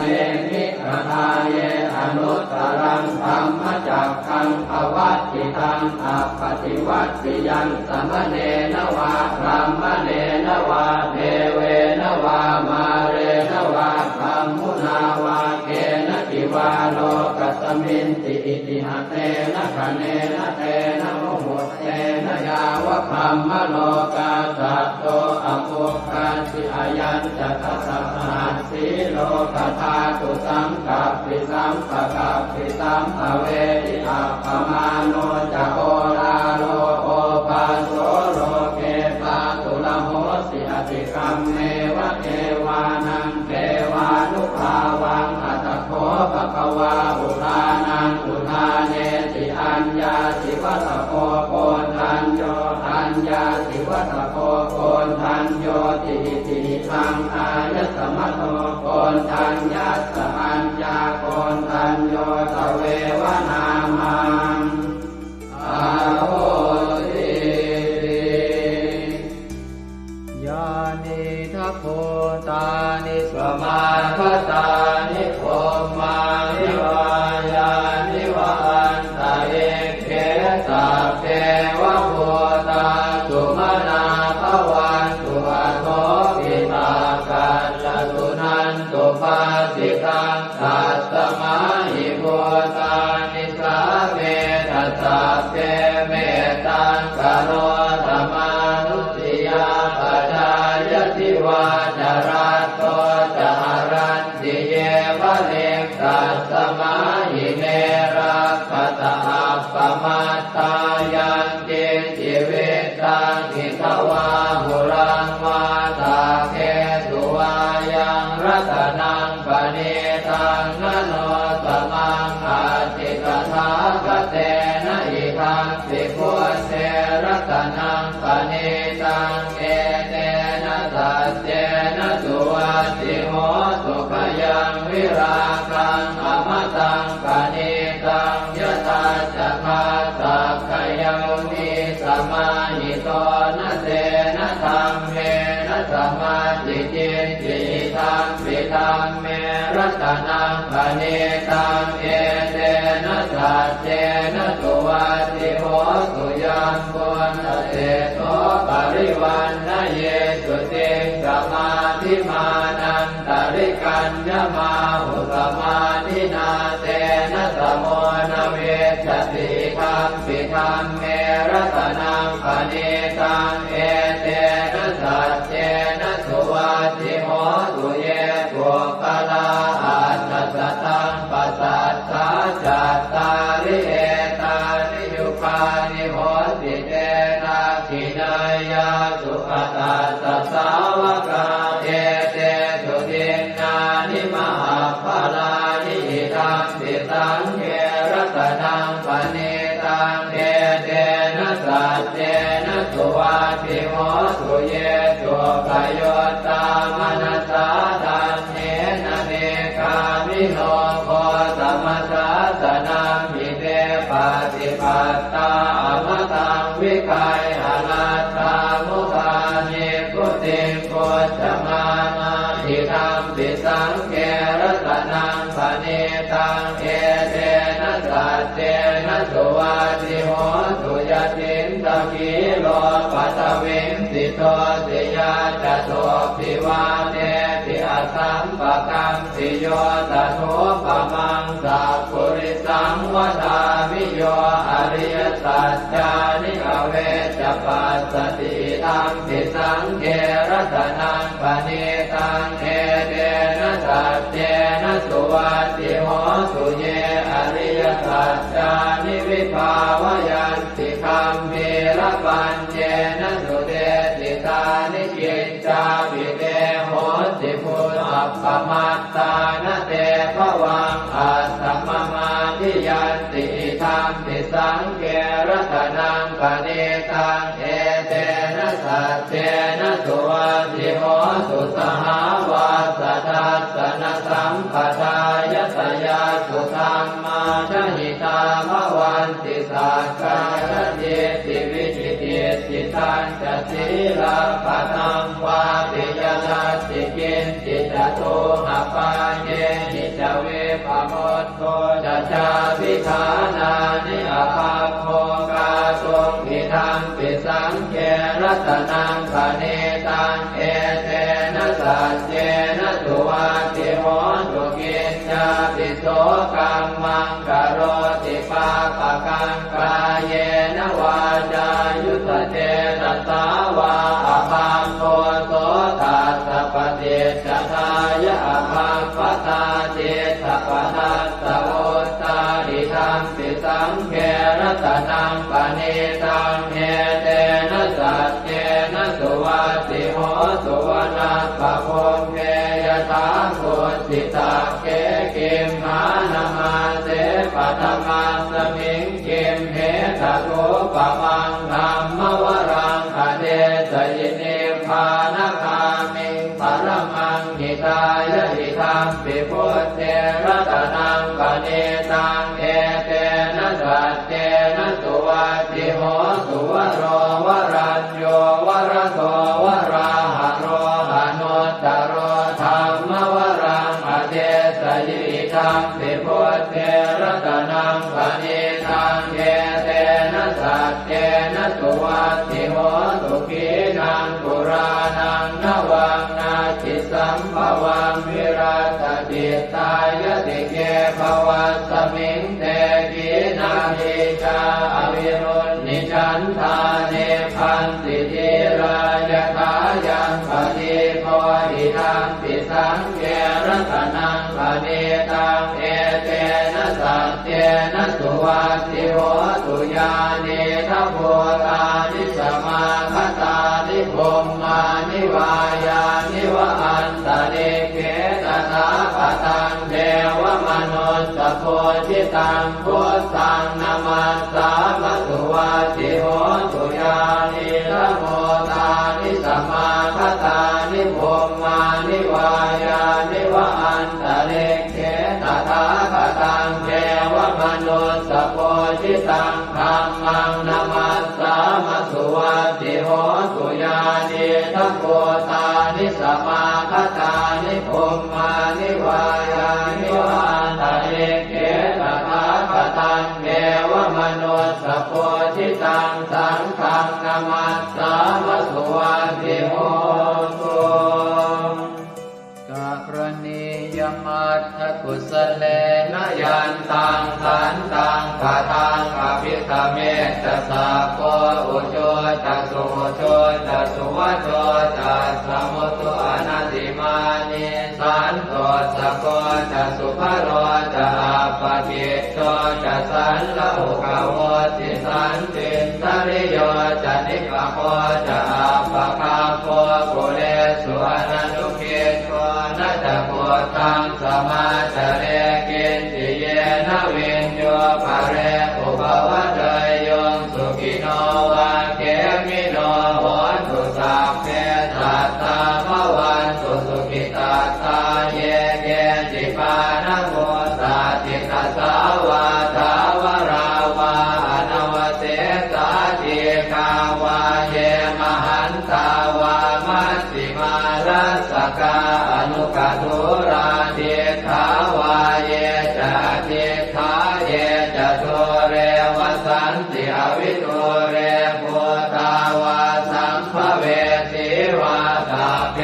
มิกทาเยอนุตตรังธรรมจักขังภวัตติตังอัปปติวัตติยังสัมมเนนวาพรหมเนนวาเทเวนวามาเรนวาพรหมุนาวาเกณทิวาโลกัสมินติอิติหะเตนะคะเนนะเตนะโมโหเตนะยาวะพรหมโลกาสัตโตอโภคาสิอายัญจตัสสะหัสสีโลกธาตุสังกัปปิสัมปะกัปปิสัมภเวทิอัปปมาโนจะโอลาโลโอปาโสโลเกปาตุละโหสิอติกัมเมวะเทวานังเทวานุภาวังอัตโขภควาอุทานังอุทาเนติอัญญาสิวัตโพโกนทัญโยอัญญาสิวัตโพโกนทัญโยติติทังอายสมัตโตโกนทัญญาสอัญญาโกนทัญโยตเววนามังอาโหติยานิทัพโพตานิสมาคตานิโภมานิวายานิวาอันตะเอเกสัพเพวะโพตาสุมานาภวันตุอะโทปิตากัลลตุนันตุปาสิตังสัตตมหิโพตานิสาเมตัสสะเพเมตังกโรธรรมานุติยาปัจจายติวาจารัตโตจารันติเยวะเลกัสสมาหิเนรักขตาอัปปมัตตายังเกจิเวตังอิทวาหุรังวาตาเกตุวายังรัตนังปณิตังนโนตมังอาติกถาคเตนะอิทังปิโกเสรัตนังปณิตังเอเตนะสัจเจนะสุวัตติโหสุขยังวิราคังอมตังปณิตังยตาจักขาสักขยามิสมาหิโตนะเตนะธรรมเมนะสมาธิจิตติธัมปิธัมเมรัตนังปณิตังเอเตนะสัจเจนะสุวัตติโหสุยังปุณณเตโสปริวันนะเยสุติสมาธิมานันตริกัญญมาหุสมาธินาเตนะสโมนะเวชติธัมปิธัมเมรัตนังปณิตังเอเตนะสัจเจนะสุวัตติโหสุเยปุคคลาอัตตสตังปัสสัทธาจัตตาริเอตานิยุคานิโหติเตนะขินายาสุขตัสสะสาวกาเอเตสุทินนานิมหาภลานิอิทังปิตังเกรัตนังปณิตังเอเตนะสัจเจนะสุวัตติโหสุเยจุกโยตามนัสสาดันเนนะเนกามิโนโค ตตาอมตังวิกายอนัตตามุขานิพุติโกจมานาหิธัมปิสังเกรัตนังปณิตังเอเตนะสัจเจนะสุวัติโหตุยตินตะกิโลปัตวินสิโตสิยาจโตภิวาเนติอสัมปะกัมสิโยตโทปะมังสัพพุริสังวทามิโยอริยสัจจานิอเวจปัสสติธัมปิสังเกรัตนังปณิตังเอเตนะสัจเจนะสุวัติโหตุเยอริยสัจจานิวิภาวยันติคัมภีรปัญเจนะสุเตติตานิจิตจาภิเตโหติพุทธัปปมัตตานะเตภวังอัสสมมาทิยันติธัมปิสังเกรัตนังปณิตังเอเตนะสัจเจนะสุวัติโหตุสหาวาสทัสสนสัมปทายตยาสุธัมมาชหิตาภวันติสักกายติวิจิติสิทันจะศีลปะทังวาปิยทัสสิกินจิตโตหปาเยหิจเวปโมทโตจะชาพิธานานิอภาโภกาทรงพิธัมปิสังเกรัตนังปณิตังเอเตนะสัจเจนะสุวัติโหตุกินจาปิโสกัมมังกโรติปาปะกังกายเยนะวาจายุตเตนะสาวาอภาโคโสตัสสะปฏิจจทายะอภาปตาเจตปทัสสะโอตาดิธัมปิสังเกรัตนังปณิตังเอเตนะสัจเจนะสุวัติโหตุวนาปะโพเกยถาโคสิตาเกกิมมานามาเสปัตมังสมิงกิมเหตโตปะมังธัมมวรังอเดสยินิพพานคามิงปรมังหิตายะหิธัมปิพุทเทรัตนังปณิตังเอเตนะสัจเจนะสุวัติโหตุวโรวรัญโยวรโตวราหะโรหะโนตโรธัมมวรังอเดสยิธัมปิพุทเทรัตนังปณิตังเอเตนะสัจเจนะสุวัติโหตุขีนังปุรานังนวังนาจิสัมภวังวิรัตติตายติเกภวัสสมิงเตกีนาหิจาอวิรุณนิจันทาเนพันติจิรายถายังปฏิโพหิธัมปิสังเกรัตนังปณิตังเอเตนะสัจเจนะสุวัติโหตุญาณิทัพโพธานิสมาคตานิพมมานิวายานิวะอันตะเนเกตถาคตังเทวมนุสสโพธิตังพุทธังนามัสสามะสุวัติโหตุญาณิทัพโพธานิสมาคตานิพมมานิวายานิวะอันตะเนเกตถาคตังเทวมนุสสโพธิตังธัมมังนามัสสามะสุวัติโหตุญาณิทัพโพธานิสมาคตานิพมมานิวายานิวะอันตะเนเกตถาคตังเทวมนุสสโพธิตังสังฆังนามัสสามะสุวัติโหตุกรณียมัตถกุสเลนะยันตังขันตังปะทังอภิธเมตสาโกอุโชจัสสุโชจัสสุวัโชจัสสมุตุอนัตติมานิสันโตสโกจัสสุภโรจะอาปะกิจโชจะสันละอุกโวติสันตินทริโยจะนิปะโคจะอาปะคาโคกุเลสุอนันตุเกโกนะจะโพธังสมาจาเรกินติเยนะวินโยภะเรอุปวัตโยสุขิโนวะเกมิโนโหตุสัพเพสัตตาภวันตุสุขิตาตาเยเกจิปานะโมสัจจิตสาวาทาวราวาอนว วิตุเรปุตาวาสัมภเวสีวาตาเพ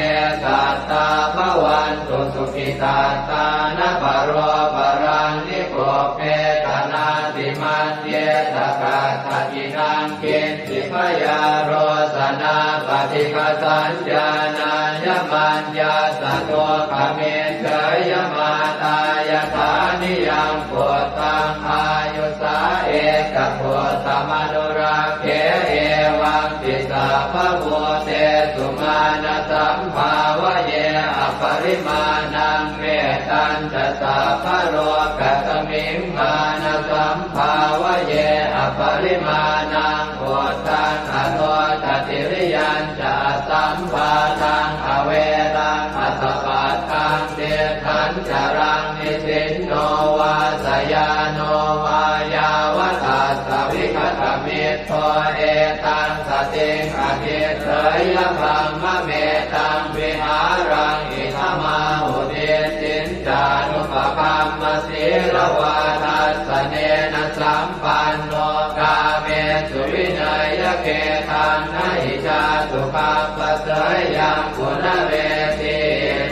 สัตตาภวันตุสุขิตาตานปโรปรังนิโกเพตนาติมันเยตกาตตินังกินติพยาโรสนาปฏิฆาสัญญาณายมัญญาสตัวขเมเฉยมาตายฐานิยังโพธังอายุสาเอกโพธมนุราเขเอวังติสาภโวเตสุมาณสัมภาวะเยอปริมาณังเมตัญจะสาภโรกัสมิงมาณสัมภาวะเยอปริมาณังโพธังอโนทติริยัญจะสัมภาทังอเวรังอัสสะปัตตังเดทันจรังนิสินโนวาสยาโนวายาวตัสสวิคตมิตโตเอตังสติงอภิเสยพัมมะเมตังวิหารังอิทมาหุเดสินจานุปคัมมสีลวาทัสสเนนะสัมปันโนกาเมสุวินัยเกตังนะหิจาสุขัปปะเสยยังกุณเวที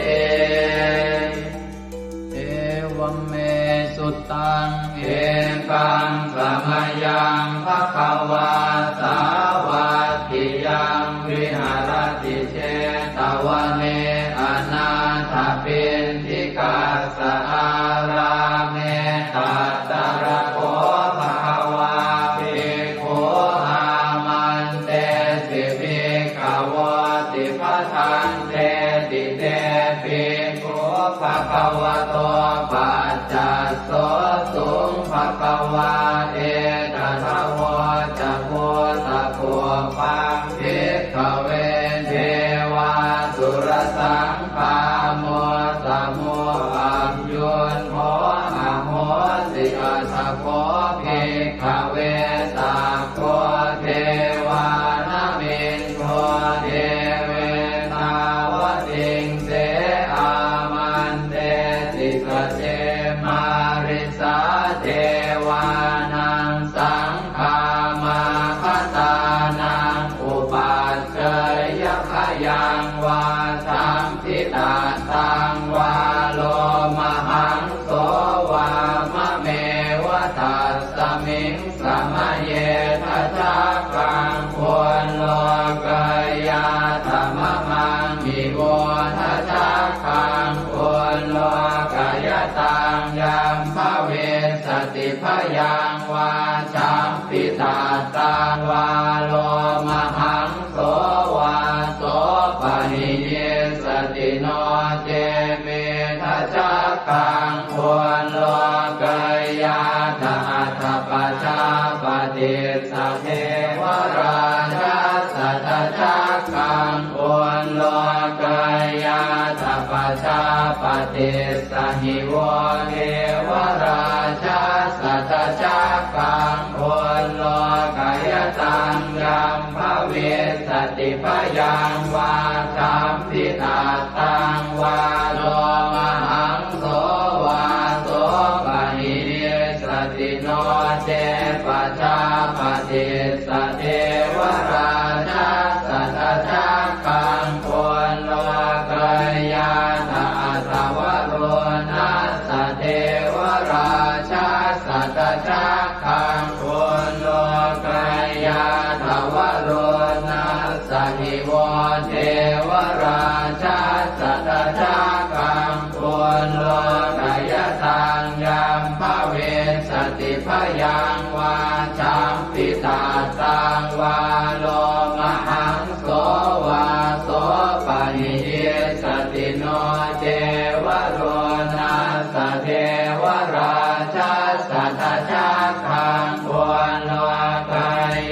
เอวเมสุตังเอกังสมยังภควาสาวัตถิยังวิหารติเชตวเนอนาถปิณฑิกาสอาราเมตัตตระโคภควาภิกขุอามันเตสิภิกขวติปทังเตติเตภิกขุภควโตปัจจัสโสสุงภควาเอตถาวจักโพตะโพปังภิกขเวเทวาสุรสังฆาโมสมุอัมยุนโมอะโหสิอัสสะโคภิกขเวตาโคเทวานามินโทเทเวตาวติงเสอามันเตติสเจมาริสาเทวานังสังฆามาคตานังอุปัชเชยขยังวาสัมพิตาตังวาโลมหังโสวามะเมวะตัสสมิงสมะเยทัจจกังควรโลกยาธรรมมังมิโวทัจจกังควรโลกยตังยัมภเวสติพยังวาสัมพิตาตังวาโลมหังโสวาโสปะหิเยสติโนเจเมทัจจกังควรโลกยาตอัตถปัจจาปฏิสัพเพวราชาสัทธจักกังควรโลกยาตปัจจาปฏิสหิวเทวราชาสัทธจักกังควรโลกยตังยัมภเวสติพยังวาสัมพิตาตังวาโลมหังโสวาโสปะหิเยสติโนเจปัจจาปฏิสเทวราชาสัทธจักกังควรโลกยาตอัตถวโรนัสสเทวราชาสัทธจักกังควรโลกยาตวโรนัสสหิวเทวราชาสัทธจักกังควรโลกยตังยัมภเวสติพยังวาสัมพิตาตังวาโลมหังโสวาโสปะหิเยสติโนเจวโรนัสสเทวราชาสัทธจักกังควรโลก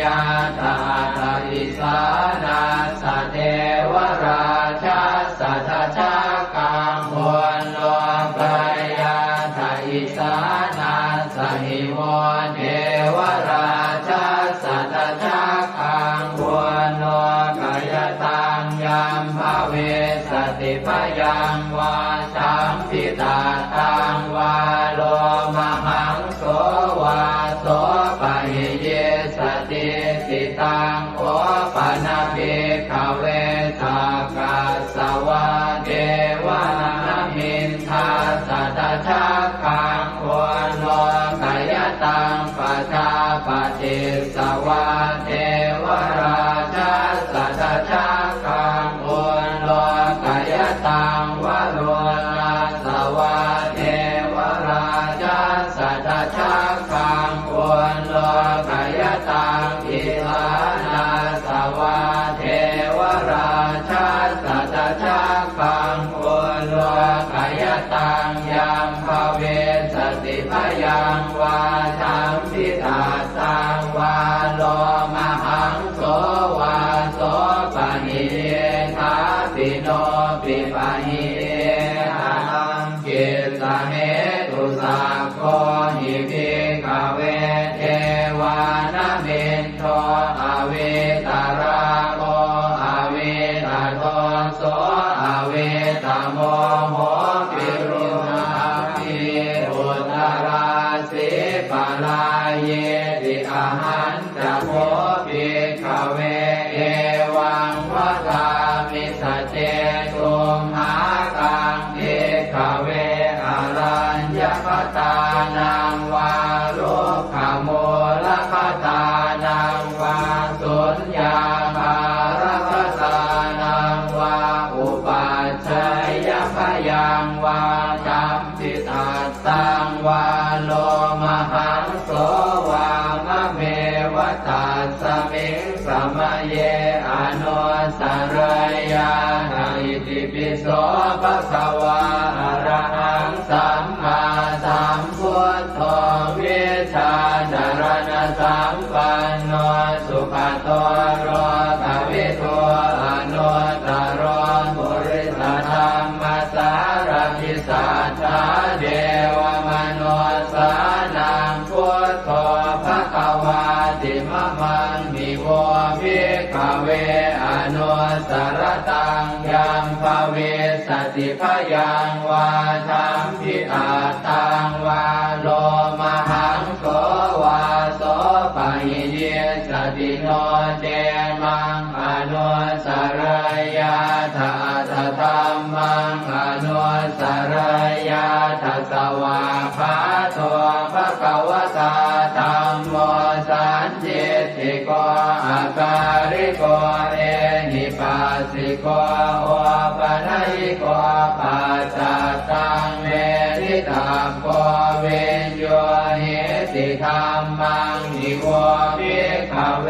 ยาตาตาอิสานาสเทวราชาสัทธจักกังควรโลกยาตาอิสานาสหิวเทวราชาสัทธจักกังควรโลกยตังยัมภเวสติพยังวาสัมพิตาตังวาโลมหังโสวาโสปะหิเยสติ สัมพิตาสังวาโลมหังโสวาโสปะหิทาปิโนปิปะหิหังกิสเหตุสักโคหิภิกขเวเทวานมินโทอเวตาราโมอเวตาโทโสอเวตาโมโหปิรุณาภิอุตราสิปะลาเยติอาหันจะโพภิกขเวเอวังวะกามิสเจตุมหากังภิกขเวอรัญญคตานังวารุขโมลคตานังวาสุญญาภารคตานังวาอุปัชฌยพยังวาจัมปิตาสังวาโลมหังโสวามะเมวตัสสมิงสมะเยอโนสรยานาอิติปิโสภะคะวาอะระหังสัมมาสัมพุทโธวิชาจารณะสัมปันโนสุขโตโรภวิโตอนุตตรปุริสธรรมสารทิสัทธาเดวมนุสสานังพุทโธภควาติมะมังมิโวภิกขเวอนุสรตังยัมภเวสติพยังวาทัมพิอาตังวาโลมหังโสวาโสปะหิเยสติโนเจมังอนุสรยาทาทธรรมังอนุสรยาทัสสวาภาโตภควตาธัมโมสันจิติโกอาการิโกเอหิปัสสิโกโอปนัยโกปัจจตังเมริตาโกเวนโยหิติธัมมังนิโวภิกขเว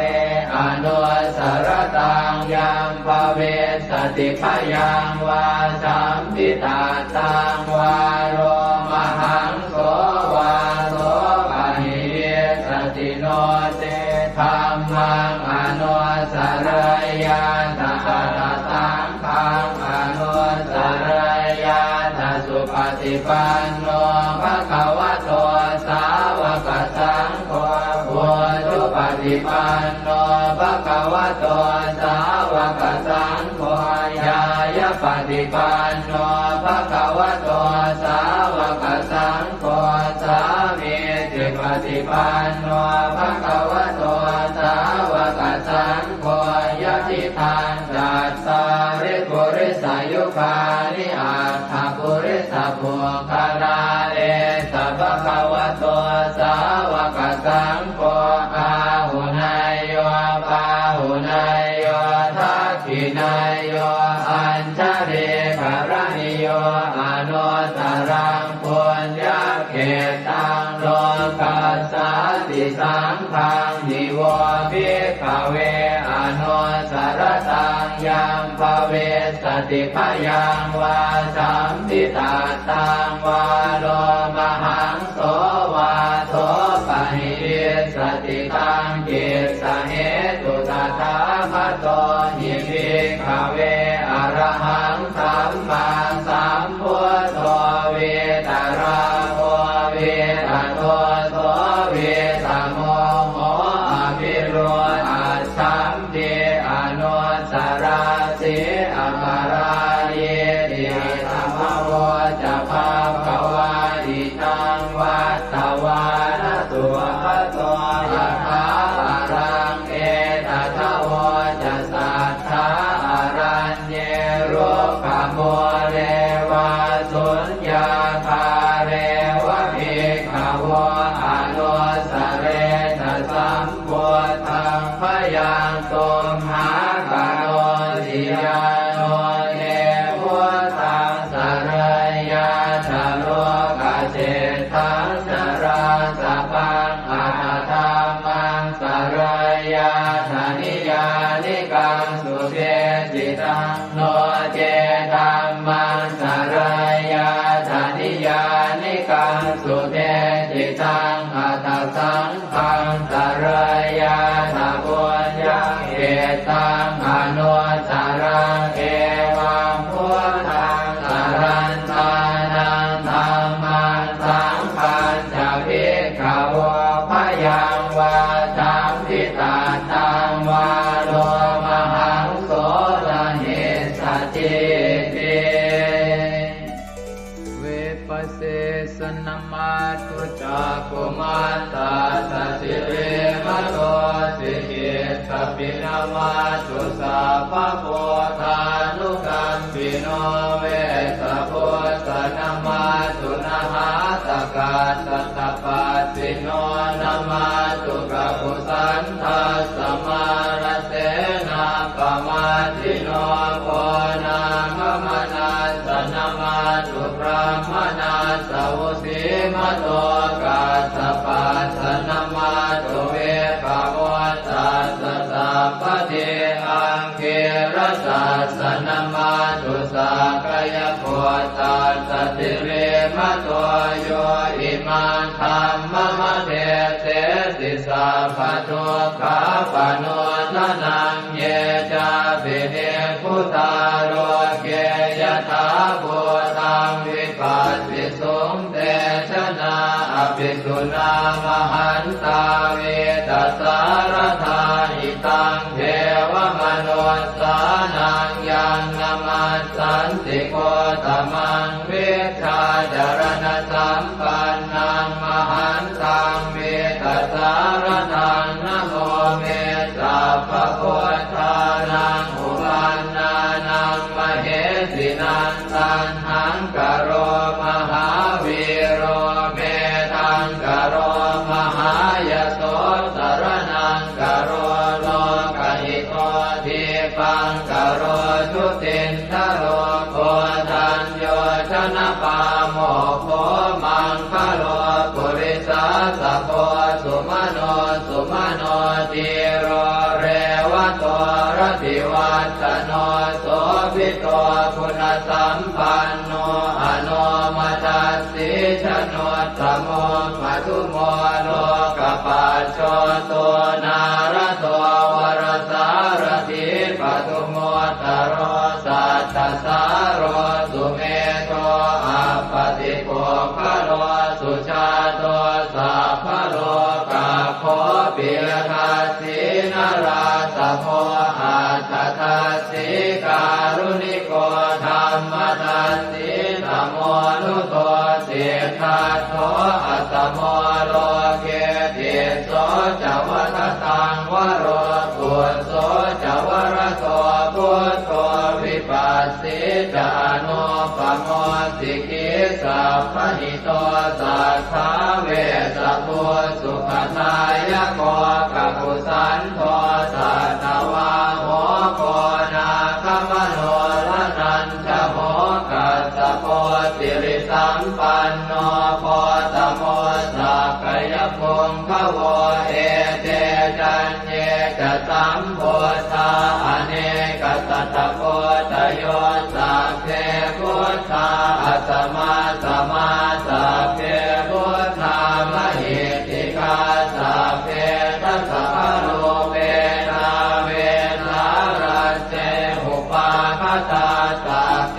อนุสรตังยัมภเวสติพยังวาสัมพิตาตังวาโลมหังโสวาโสปะหิเยสติโนเตธัมมังอนุสรยาตถาสังฆังอนุสรยาตสุปฏิปันโนภะคะวะโตสาวกสังโฆพุทธปฏิปันโนภะคะวะโตสาวกสังโฆญาญาปฏิปันโนภะคะวะโตสาวกสังโฆสามีจิปฏิปันโนภะคะวะโตสาวกสังโฆยะติทานจัตตาริปุริสายุคานิอัตถปุริสปุคลาเอสะภะคะวะโตสาวกสังโฆอาหุนายโยปาหุนายโยทักขินายโยอัญชเรกรณิโยอนุตตรังปุญญเขตังโลกัสสาติสังฆังนิโวภิกขเวอนุสรตังยัมภเวสติพยังวาสัมพิตาตังวาโลมหังโสวาโสปะหิสติตังกิสเหตุตถาคโตหิภิกขเวอรหังสัมมาสัมพุทโธเวตาราโมเวตาโตโสเวตาโมโหอภิโรอาสัมเดอนุสราสิอภาราเยติธรรมโวจะภาควาอิตังวัตตวานตุภะโตยะถาอารังเอตถะโวจะสัทธาอารัญเยโรคโมเรวาสุญญาภาเรวะภิกขโวอนุสเรทสัมพุทธังพยังตุมหากโนติยาโนเนพุทธังสรยาชโลกเจตังสราสปังอาธามังสรยาธานิยานิกังสุเทจิตังโนเจธัมมังสรยาธานิยานิกังสุเทจิตังอัต ตังอนุสารังเอวังพุทธังสรันตานังธัมมังสังฆังจะภิกขวพยังวาจัมปิตาตังวาโลมหังโสรหิสจิติเวปัสเสสนมาตุจักขุมาตาสสิเรมะโตสิกิตปินามาตุสัพพะโพธานุกัมปิโนเวสะโพสนามาตุนะหาตกาสัตตปัสสิโนนามาตุกะปุสันทัสสมารเสนาปมาทิโนโพนามมนาสนามาตุพระมนาสวุสีมโตกาสปัสสนามาตุเวภาวตัสสะสัพพะเทอังเกรสัสสนามาตุสักกายโพตัสสะติเรมะโตโยอิมังธัมมะมะเทเตสิสัพพะทุกขาปโนทนังเยจาปิเนพุทธาโรเกยถาภูตังวิปัสสิสุงเตชนะอภิสุนามหันตาเวตัสสารธาหิตังเทวมนุสสานังยังนามัสสันติโกตมังเวชาจารณสัมปันนังมหันตังเวตัสสารทังนะโมเมสัพพะโพธานังอุปันนานังมเหสินันตันหังกโรมหาวีโรเมทังกโรมหายโสสรนังกโรโลกหิโตทิปังกโรชุตินทโรโคทัญโยชนะปาโมโคมังคโลปุริสาสะโพสุมโนติโรเรวะโตรติวัตโนโสภิโตคุณสัมปันโนอโนมัสสิชโนตโมมัทุโมโลกปัจโชโตนารโตวรสารถิปทุโมตโรสัตตสารโรสุเมโตอัปปติโกภโลสุชาโตสัพพโลกาโคปิยทัสสินาราสโมอาตทัสสิการุณิโกธรรมทัสสิธรรมโมนุโตเสทัสโตอัตโมโลเกติโสจวัฏตังวโรกุโสจวรโตพุทโธวิปัสสิจานุปโมสิกิสัพพหิโตสัทธาเวสปุสุขทายโกกัปปุสันโทสัตวาโหโกนาคมโนลนันทโหกัสสโพสิริสัมปันโนโพตโมสักกายพงขโวเอเตจันเยจะสัมโพธาอเนกสัตตโพตโยสัพเพพุทธาอัสมาสมาสัพเพพุทธามหิติกาสัพเพทัสสะโลเวนาเวนารัสเจหุปาคตาสัพเพ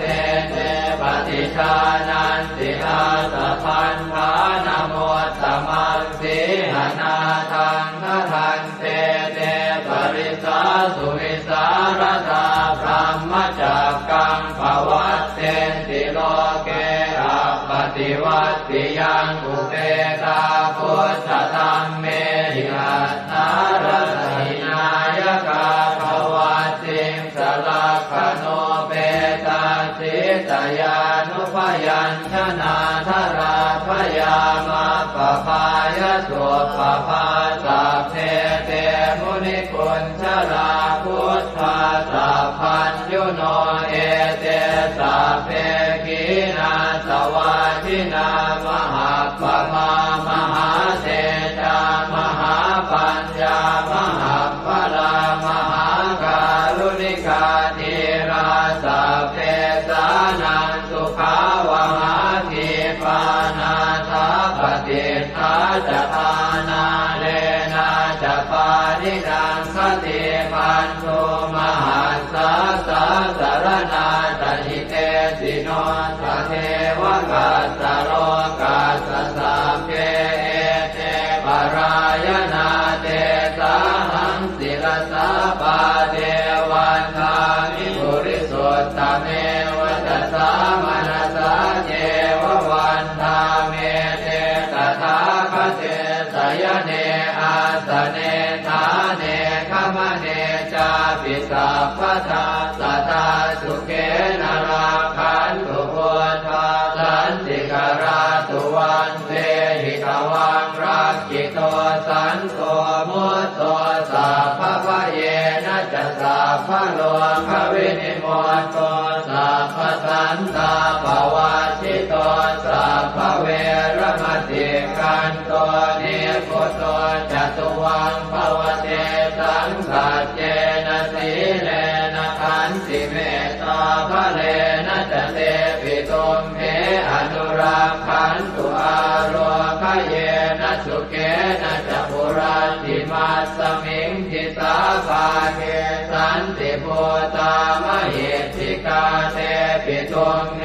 เตปฏิชานันติอาสะพันธานโมตตมังสีหนาทังนะทันเตเตปริสาสุวิสารธาพรหมจักกังภวัตเตติโลเกอัปปติวัตติยังอุเปตาพุทธธรรมเมหิอัตถารหินายกาภวัตติสลักขโนเปตาสิตยานุพยัญชนะธราพยามาปภายสุปภาสัพเพเตมุนิกุญชลาพุทธาสัพพัญยุโนเอเตสัพเพกีนาสวาทินามหาปมามหาเตจามหาปัญญามหาพลามหาการุณิกาธีราสัพเพสานังสุขาวหาทีปานาทาปฏิทาจทานาเลนะจะปานิดังข เทพันโทมหัสสะสะสารนาตหิเตสิโนสะเทวกัสสะโลกัสสะสัพเพเอเตปรายนาเตสาหังศิลสาปาเทวันทามิปุริสุทธเมวัตสามนัสสะเจววันทาเมเตตถาคเตสยเนอาสเนทาเนขมเนจาปิสัพพทาสัตตาสุเกนราคันตุพุทธาสันติกราตุวันเตหิตวังรักขิโตสันโตมุตโตสัพพะเยนะจะสัพพะโลกวินิโมตโตสัพพะสันตาภวาชิโตสัพพะเวรมติกันโตนิโคโตจตุวังภวเตสังสัจเจนะสีเลนะขันติเมตตาภะเลนะจะเตปิตุมเหอนุรักขันตุอาโรคเยนะสุเกนะจะปุราติมัสสมิงทิสาภาเกสันติโพตามเหติกาเตปิตุมเห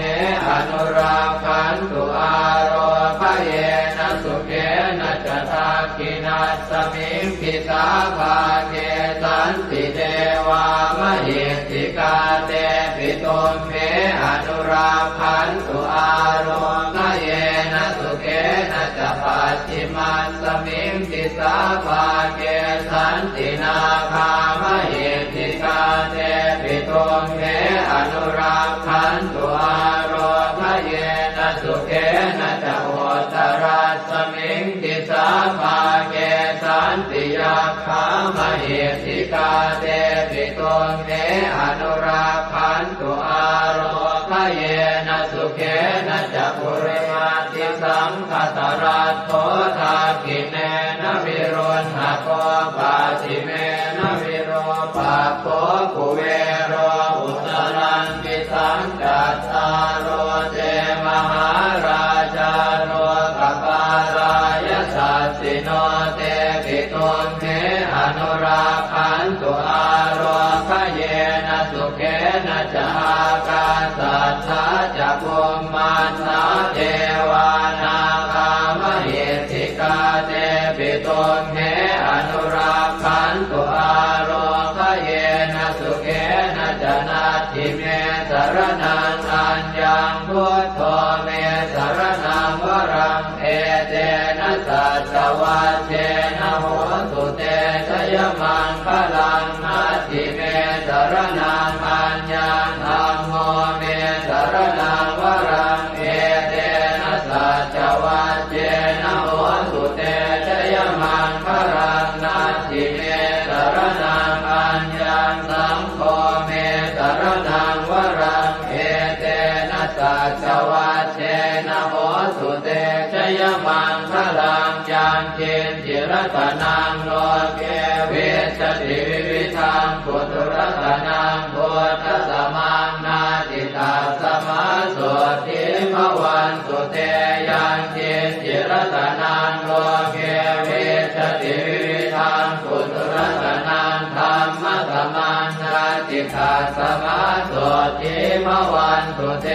อนุรักขันตุอาโรคเยนะสุเกนะจะทักขินัสสมิงทิสาภาเกสันติเทวามเหติกาเตปิตุมเหอนุรักขันตุอาโรคเยนะสุเกนะจะปัจฉิมัสสมิงทิสาภาเกสันตินาคามเหติกาเตปิตุมเหอนุรักขันตุอาโรคเยนะสุเกนะจะโหตรัสสมิงทิสาภาเกสันติยาคามเหติกาเตปิตุมเหอนุรักขันตุอาโรคเยนะสุเกนะจะปุริมาติสังคตรัตโธทากิเนนะวิรุณหะโกปาติเมนะวิโรปะโคกุเวโรอุตรังปิสังกัตตาโรเจมหาราชาโรกปารายสัสสิโนเตปิตุมเหอนุรักขันตุอาโรคเยนะสุเกนะจะอากาสัทธาจะภูมิมันนาเทวานาคามเหติกาเตปิตุมเหอนุรักขันตุอาโรคเยนะสุเกนะจะนาทิเมสรนังอัญญังพุทโธเมสรนังวรังเอเตนะสัจวัชเชนะโหตุเตชยมังคลังนาทิเมสรนังอัญญังธัมโมเมสรนังวรังเอเตนะสัจวัชเชนะโหตุเตชยมังคลังนาทิเมสรนังอัญญังสังโฆเมสรนังวรังเอเตนะสัจวัชเชนะโหตุเตชยมังคลังยังเกณฑ์จิรตนังโลเกเวชติวิวิธังปุถุรตนังพุทธสมังนาติตาสมาโสติภวันตุเตยังเกณฑ์จิรตนังโลเกเวชติวิวิธังปุถุรตนังธรรมสมังนาติตาสมาโสติภวันตุเต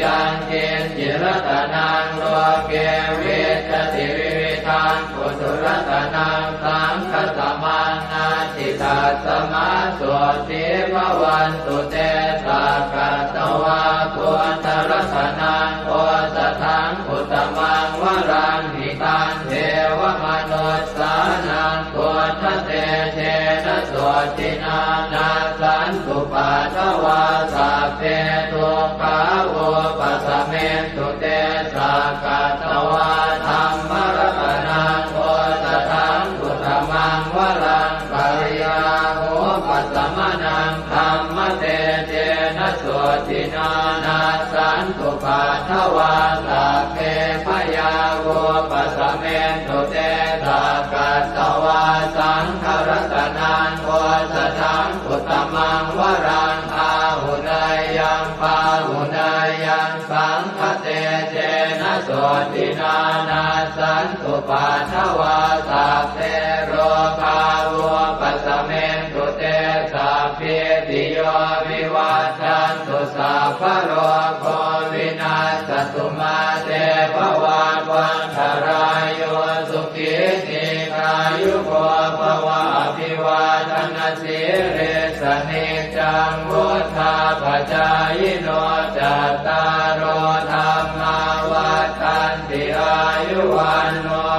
ยังเกณฑ์จิรตนังโลเกเวชติวิวิธังปุถุรตนังสังฆสมังนาติตาสมาโสติภวันตุเตสักกะตวะพุทธรัตนังโอสถังอุตตมังวรังหิตังเทวมนุสสานังพุทธเตเชนะโสตินานาสันตุปัสสวะสัพเพทุกขาโอปัสสเมตุเตสักกะตวะธัมมรัตนังโอสถังอุตตมังวรังปริยาโหปัสสมนังธัมมเตเชนะโสตินานาสันตุปัสสวะสัพเพพยาโหปัสสเมตุเตสักกะตวะสังฆรัตนังโอสถังอุตตมังวรังอาหุนายยังปาหุนายยังสังฆเตเจนะโสตินานาสันตุปัสสวะสัพเพโรคาโวปัสสเมตุ เรสเนจังวุธาปจายโนจัตตารโอธรรมาวัฏันติอายุวันโน